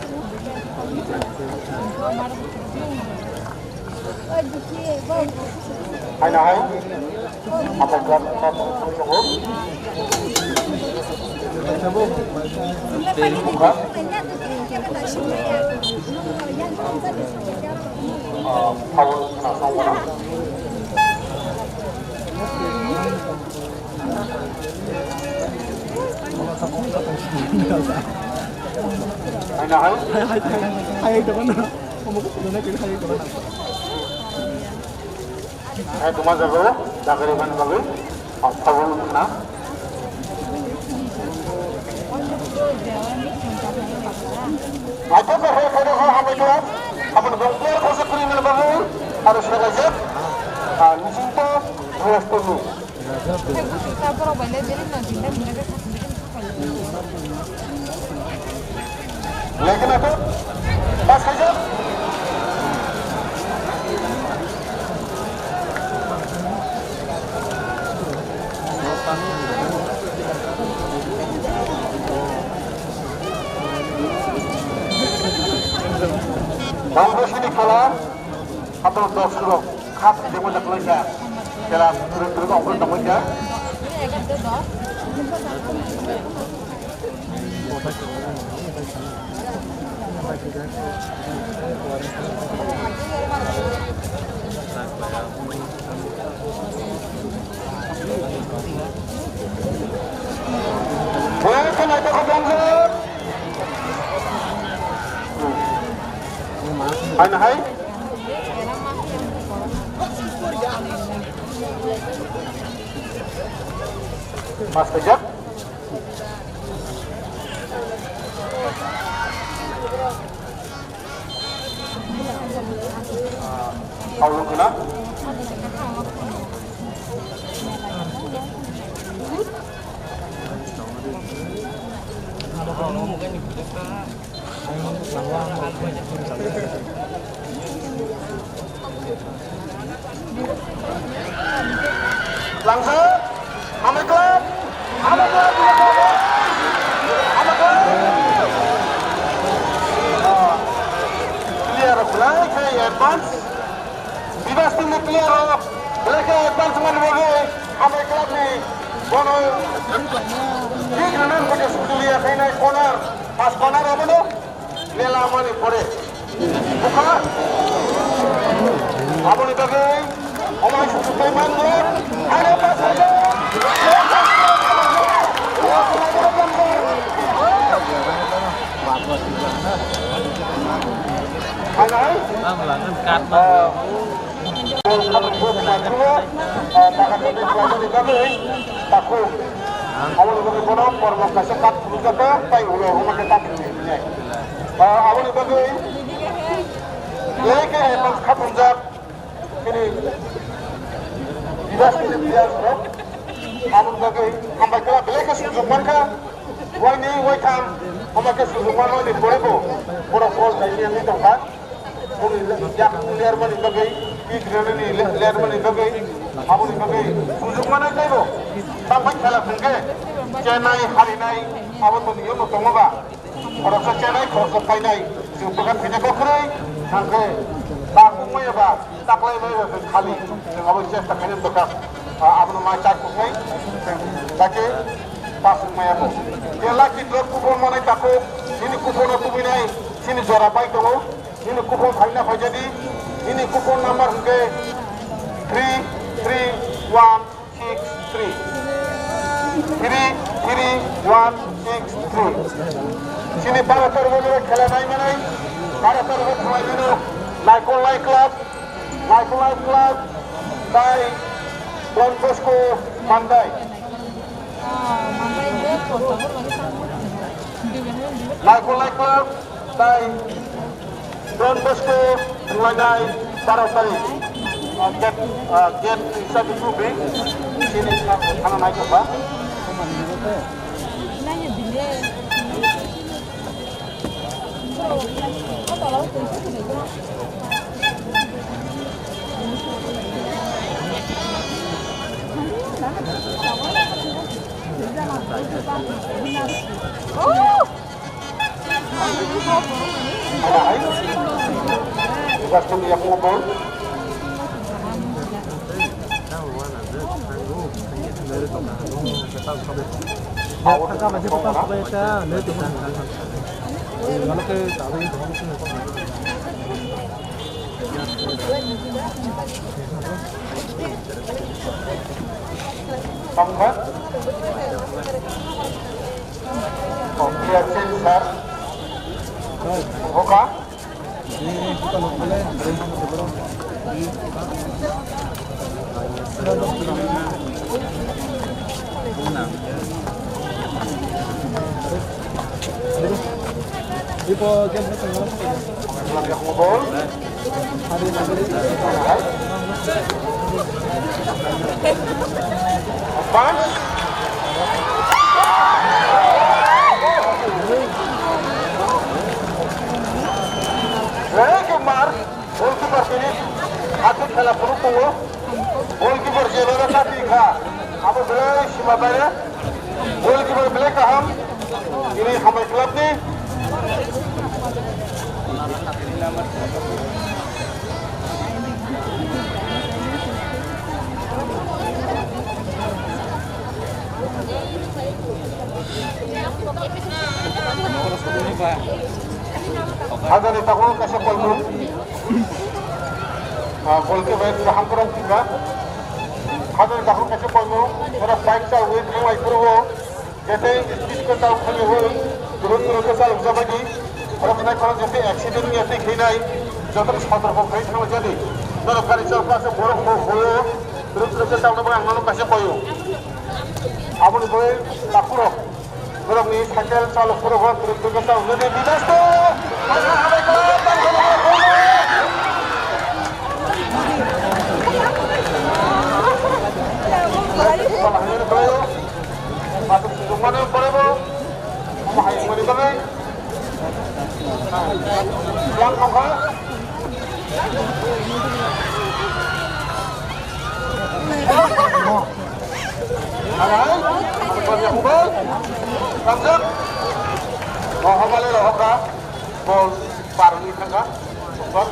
Hai, apa kelas apa buka. Power kena sama. Aina hai. Hai cuma jago, jaga di mana lagi? Power kena. Atau kalau hamil kelas, apa dokter khusus kriminal bangun harus belajar. Di situ harus tunggu. Lagi nak? Pas saja. Bangsa sini kalah atau dosro khap demo jak lagi kala turun orang temu ya bukan ada bangsa Aina hai? Mas kejap. Kau kena? Langsung, Hamil Club, clear black advance, bebas tim clear, black advance mana lagi, Hamil Club ni, bono, ini kanan pada clear kena corner, pas corner apa tu, lela mana pore, buka, apa ni bagi? Omai sukai mandur, ada apa saja? Hai. Melangkan kat. Takut. Awal bagi bodoh, korban kasekat juga tu, tay ulo rumah kita ni. Awal bagi, lelaki pas kapun jap, ini. Bebas kita biar bro, amun bagi hamil kelas belaka suzuman ka, wai ni wai kam, hamil kelas suzuman ni boleh bo, bodoh call tadi ni tempat, boleh jak liar mana bagi, ikran ni liar mana bagi, amun bagi suzuman ni bo, sampai kalah sengke, Chennai hari ni, amun tu ni yo tunggu ba, orang sa Chennai kau kai ni, suzuman kita kau kerai, sengke. Takut mai ba, taklai mai ba khali. Abu cesta kene bekas. Abu mai cak mai. Lagi pas mai abu. Dia lagi drop kupon mana takut. Ini kupon aku binai. Sini jora baik tu. Ini kupon khalina jadi. Ini kupon nomor ke 33163. Sini para terboleh khela naik mana? Para terboleh khela mana? Nikolai Club, by Don Bosco Mandai. Nikolai Club, by Don Bosco Mandai, Parapari. Get satu kubi, sini anak naik apa? Nanya bila. Bebas pun yang ngomong. 잠깐만 이제 부탁 수고했다. 내 돈. 이렇게 나중에 더 하면 될 Tongkat. Oke, sensor. Buka. Ini buka boleh. Ipo game na tayo. Langkah ngobrol. Hari ini Apaan? Kemar, goalkeeper ini atlet खेला शुरू हुआ गोलकीपर जेलों का तीखा अब ब्लैक शिमाबाया goalkeeper black हम ini हमारे क्लब ने Ada di takut kasih kolmu, kolke baik rahang kurang tiga. Ada di takut kasih kolmu, orang baik cah wait yang baik beruho, jadi speed kita ukhani hoi, turun kesal ucap lagi, orang naik orang jadi accident ni atik hinai, jatuh sepatar kokai sama jadi, orang kari cah kasih borok hoyo, turun kesal orang orang mana kasih koyo, amun boleh takuro. Orang ni sakal salah kurang turun kesal, jadi bidas tu. Masuk sumber yang berapa? Mahal yang mana kami? Yang apa? Ada? Apa yang ubah? Langsung? Oh, apa lagi lah? Apa? Bol baru ni kan? Bol,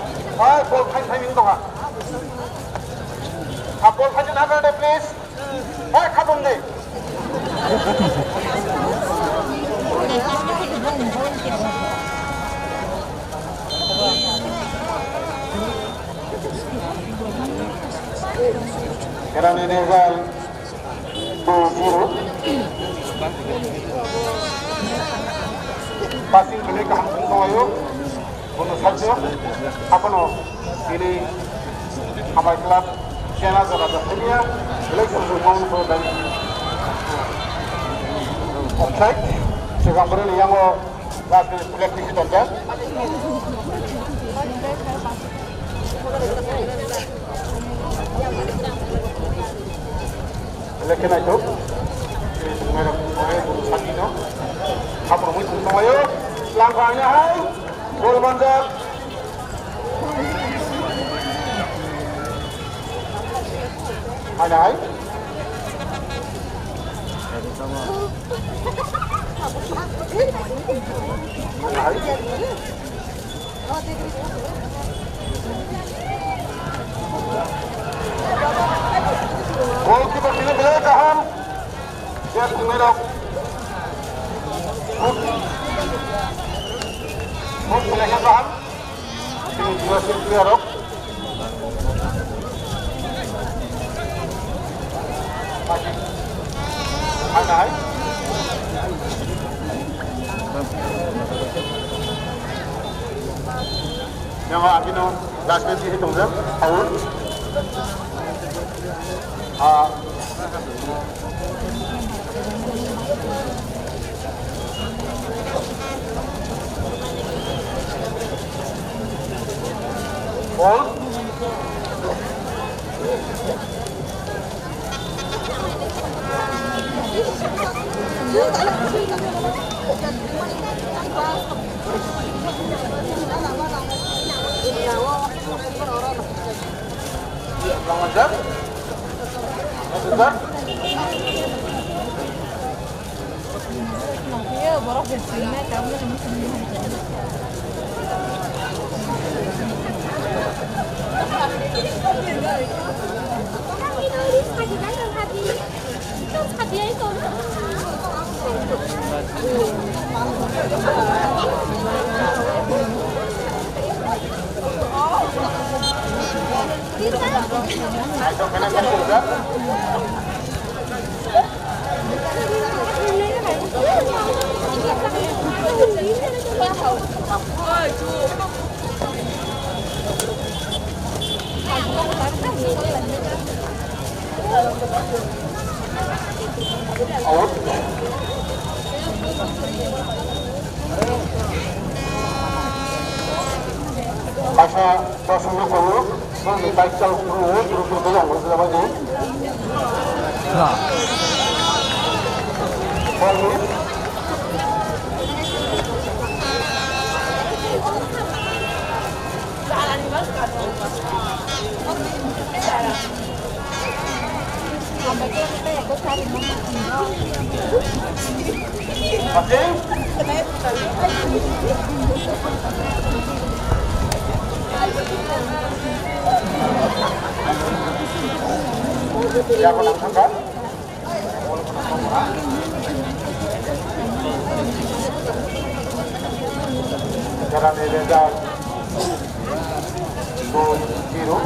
bol timing tu kan? Bol timing apa deh, please? Khatam deh. Kerana ini gal 2-0. Passing kini kaham tunggu bonus saja. Apa no? Ini hamarai club China zona dunia election rumah untuk dari offside. Sekarang beri yang mau lagi kolektif itu kan? Election itu, mereka bonus saja no. Apa rumah itu tunggu yo? Langkahnya hai, gol banjir. Ada hai? Hai? Goalkeeper ini boleh tahan. Dia mengerok. Boleh tahan. Ini juga mengerok. Ada hai? Yang akhir no, last match ini tunggu, awal. Ball. Lanjut. Lanjut. Iya, borok bersihnya kamu yang sendiri. Ayo kena kasih juga. Out. Pasha pasang dulu, nanti baik kalau terus pegang, sudah bagus. Bagus. Masih? Siapa nak angkat? Jalan ilegal 2-0.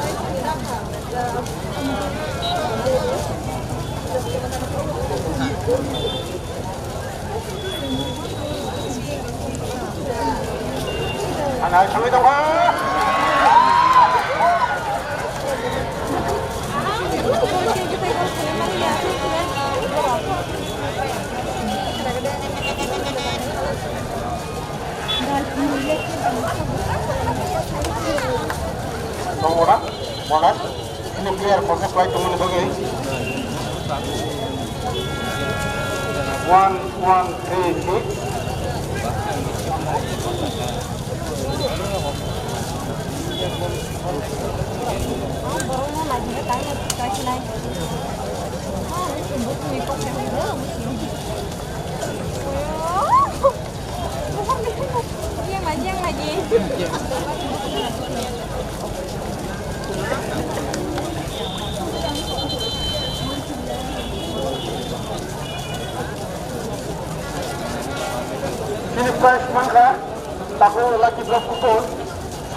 Anak kami tahu. Monas, ini player proses baik teman sebagai 1-1-3-6. Yang lagi. Ini fresh mangga, tahu lagi berpukul,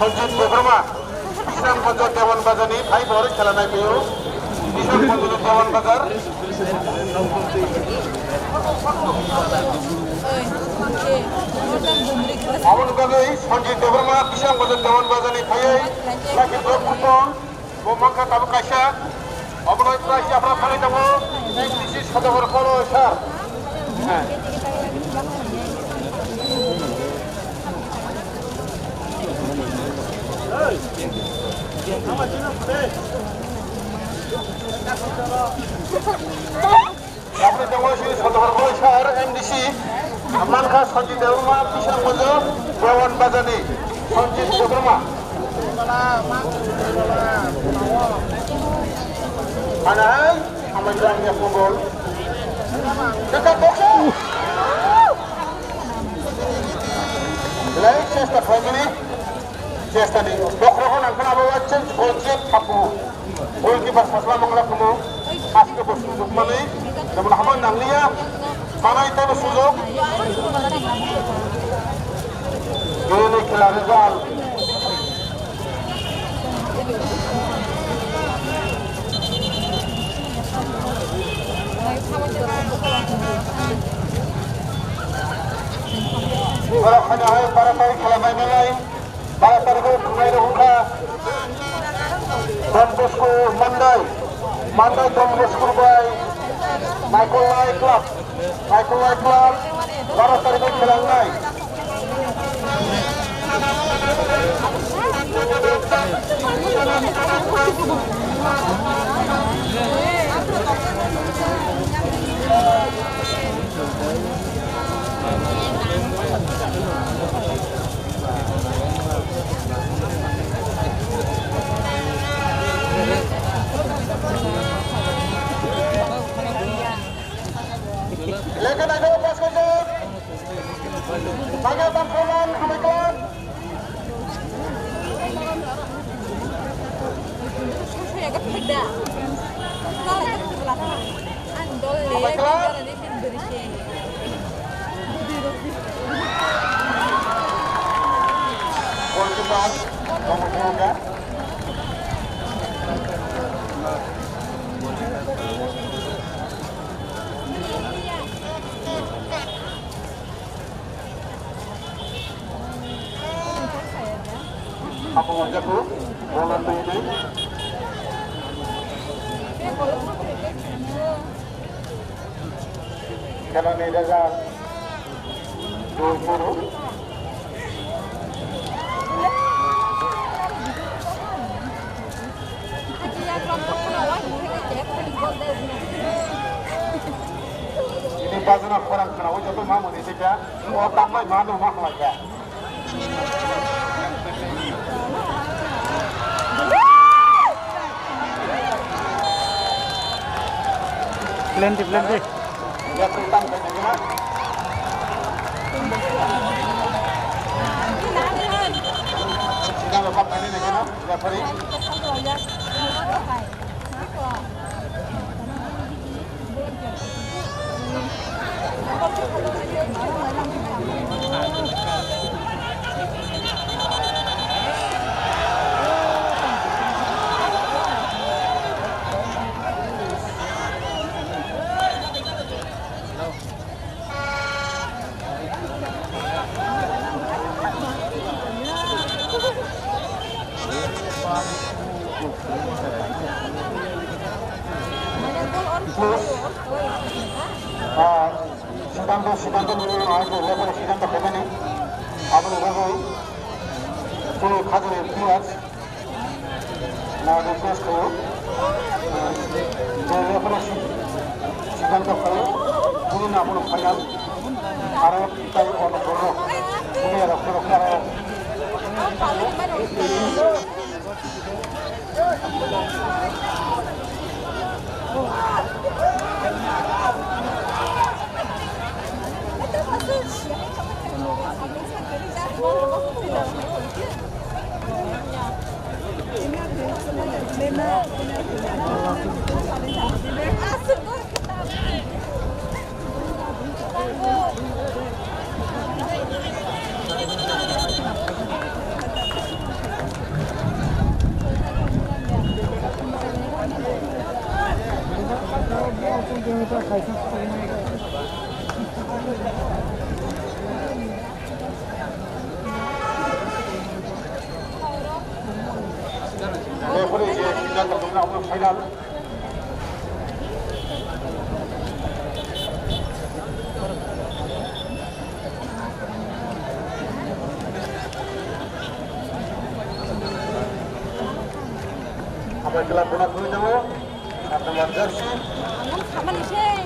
Sanjit Beberma, Islam Bazar Dewan Bazar ni, hai boleh jalan naik biru, Islam Bazar Dewan Bazar. Awal bagai Sanjit Beberma, Islam Bazar Dewan Bazar ni, hai lagi berpukul, mangga tahu kasih, abang itu siapa kali tahu, ini satu berkolo sah. Apne tengok sini satu berkolo sah MDC, aman khas Sanjit Beberma, Islam Bazar Dewan Bazar ni, Sanjit Beberma. Anai, aman jalan dia punggol. Dekat boxer. Like chesta family, chesta ni. Boxer ko nang kana bawa change goal check aku. Goalkeeper fasla mangla kumu. Aske bos sujud mane. Namun haman nang liya. Mana itu sujud? Ini kila Rizal. Kalau hanya hai para tarik kalau main lain, para tarik main ruka, Don Bosco Mandai Don Bosco by Michael Lai Club, para tarik kelang lain. Lekan aja pas kejar. Tanya bangkolan kebetulan. Saya agak beda. Kalau ke belakang, andol ya, kalau ada di bersih. kamu juga. Apa mau jatuh? Bola ini. Kalau ini dagang 20. Ini bazar orang kena wujud tu mahu ni sih ya. Orang mai mahu mahu aja. Plan deh. Ya sultan kan ni. Jangan lupa ini ni kan. Ya peri. সিদ্ধান্ত নিয়ে হয়তো লেবারের সিদ্ধান্ত হবে না আপনি ভাবে কোনো খাবারের পেঁয়াজ না রিকোয়েস্ট করো যে লেবারের সিদ্ধান্ত করে তুমি না আপনার ফাইনাল আরও তাই অনেক বড় তুমি আর final. Apa gelar bola dulu jamu? Atau jersey? Sama nih sih.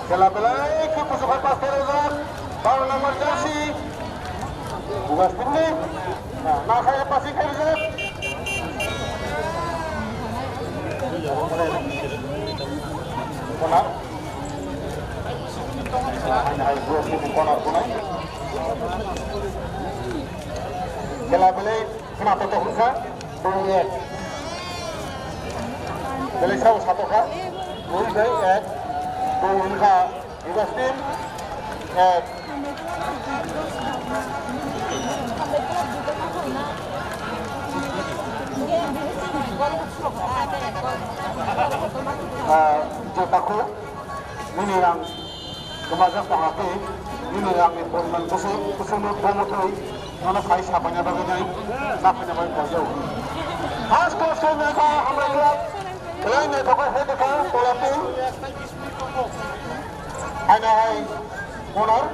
Kelabelai ke pasukan Pastorozak, bawang nomor jersey, buat ini. Nah saya pasti kerja. Konar. Nah, dua sini konar punai. Kelabelai kenapa tu hukum? Boleh. Boleh satu kah? Boleh. Unika Yugostin Jotaku ini yang kemasan tahaki ini yang informan kusunu promotori mana kai siapanya bagaimana siapanya bagaimana jauh khas kosong mereka Amerika lain mereka mereka tolapin Ana hai honor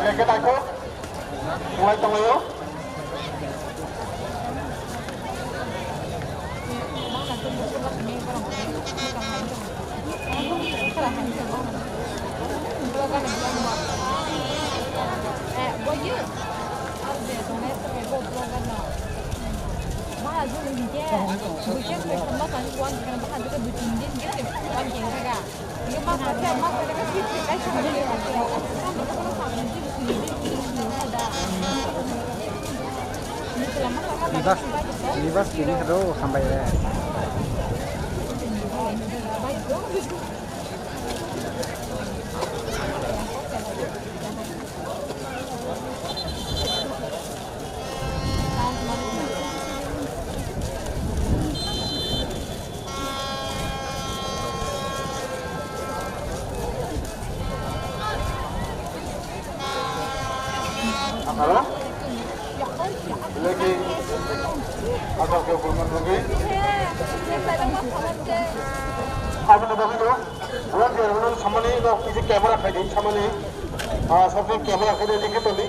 Leket aku, mulai tengah. Libas gini aduh sampai ya. Halo? Lagi atau ke Bulman lagi? Apa nama itu? Buat dia orang sama ni, nak kisi kamera kaya ni sama ni. Sampai kamera kaya ni kita ni.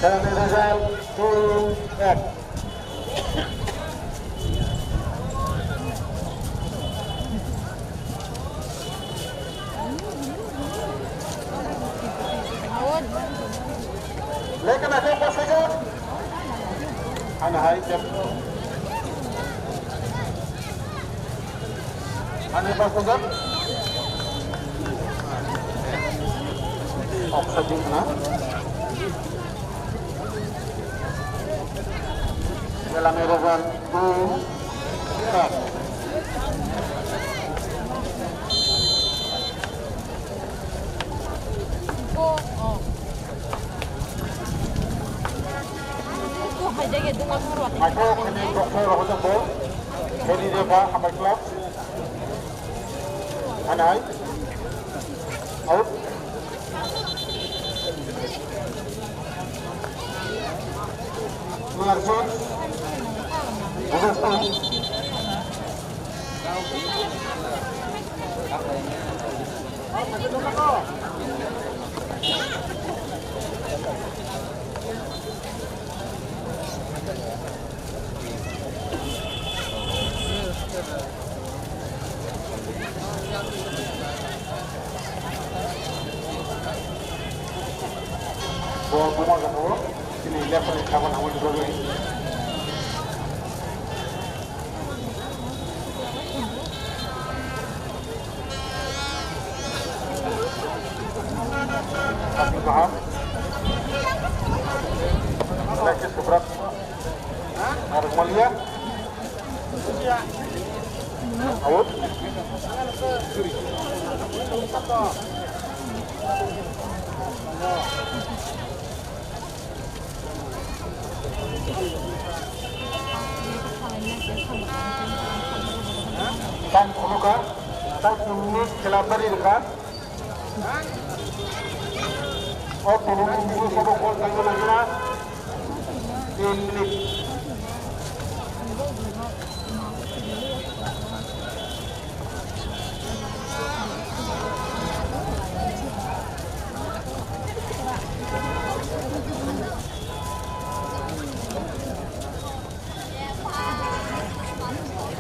Sekarang ni result 2-8. लेकिन ऐसे बसेगा अनहाई जब अने बसेगा ऑक्सीजन ना dalam erogan 2-8 Aku kini doktor aku jempol. Jadi dia pak sampai klub. Anai. Out. Mengarson. Udah stop. Bawa rumah kamu, ini lihat perikaman kamu juga ini. Tapi paham? Lagi seberat, harus melihat. Out. Dan kunuka, dan ini kelabari dekat. Oh, turun ini sebab kau tanggal lagi lah. Ini.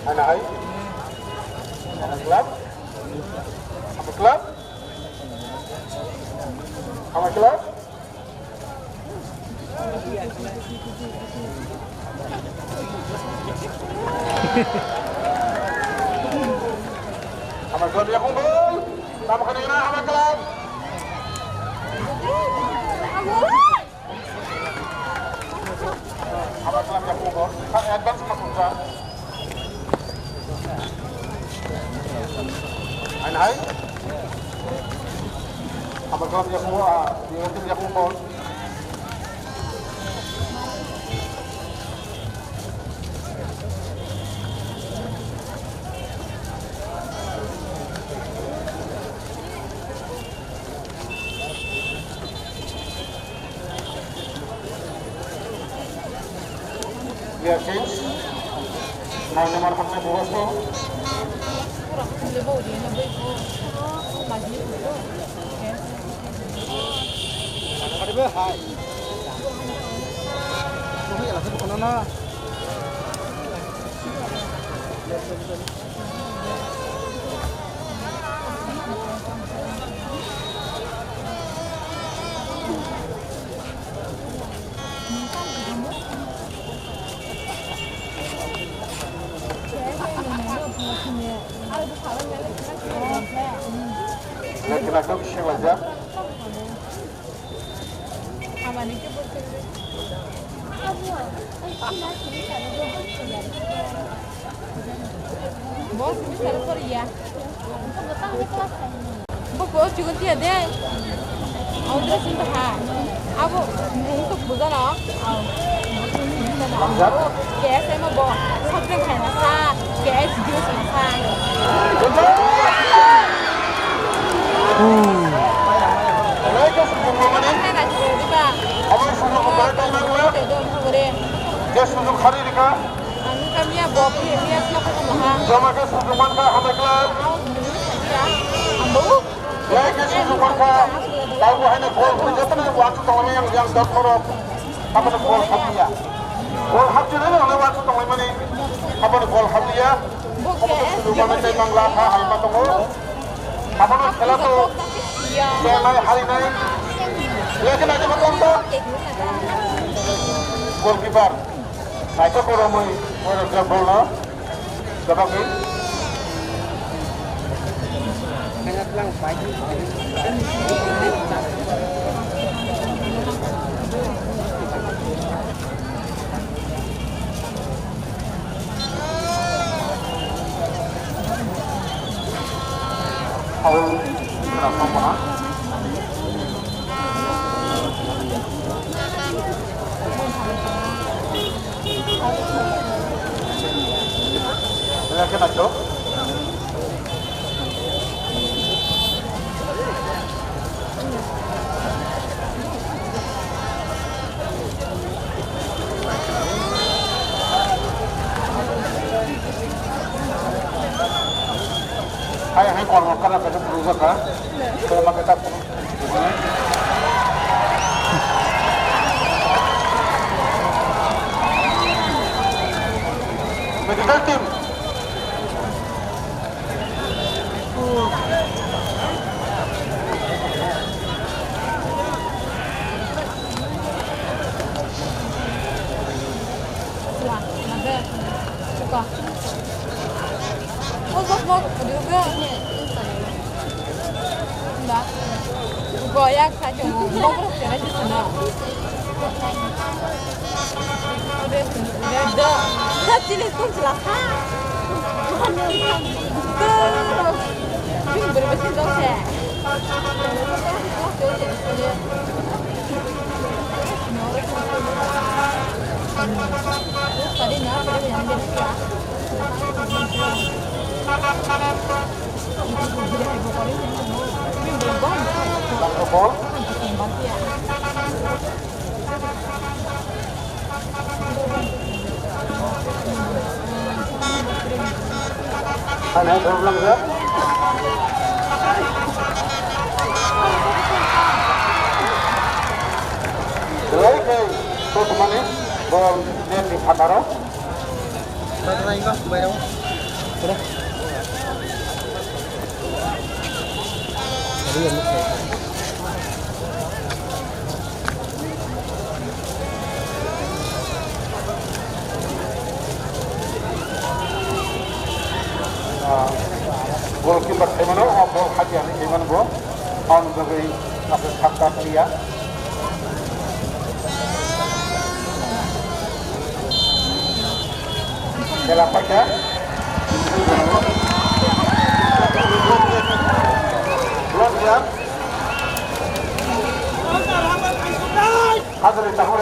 Anak air, anak kelab, apa kelab, apa kelab, apa kelab yang kumpul, sama kena apa kelab, apa kelab yang kumpul, kan advance maksudnya. Anai, apa kelab yang kumpul, dia yang kumpul. Clear change. 9 nomor hamna Borosto. Laki-laki kişi wajah. Bos, ini server ya. Bos juga tiada. Aku terus entah. Aku untuk bukan loh. Kayak saya mau bawa sampai kayak nasa, kayak jus nasa. Mereka sebelum ini, apa sebelum membaca mana? Dia sebelum hari ini kah? Kami ya bawa dia siapa sama? Jamaah sebelum mana? Hamil kelas. Ambo. Mereka sebelum mana? Tahu hanya gol berjata nih waktu tahunnya yang terkorok. Apa tu gol hamilnya? Gol hamilnya ni oleh waktu tahun ini. Apa tu gol hamilnya? Apa tu sebelum mana memang lama halma tu? Apa tu setelah tu? Yang lain hari ini. Lekin aja macam tu. Goalkeeper. Nah itu kalau mau orang bola, siapa ni? Sangat lang pagi. Foul berapa mana? Lekin aja. Hai kalau makan apa tu berusaha kan? Kalau makan tak medical team. Bos, juga. Enggak. Goyak saja. Mau berapa di sana? Udah ada. Jenis pun celaka. Terus. Ini berbeda dong saya. Tadi nak yang dia Alkohol. Ada problem ke? Selain itu kemana? Bol dia di Pataro. Pataro ini kah? Bayar apa? Sudah. Goalkeeper Emmanuel और बॉल खाती है Emmanuel वो ऑन गई अपने छक्का किया खेला पड़ा लग गया हाथ लेता हूँ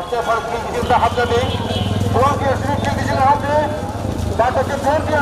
क्या फर्क नहीं किसी हाथ दे बुआ के सिर्फ किसी हाथ दे डाटा के फोन दिया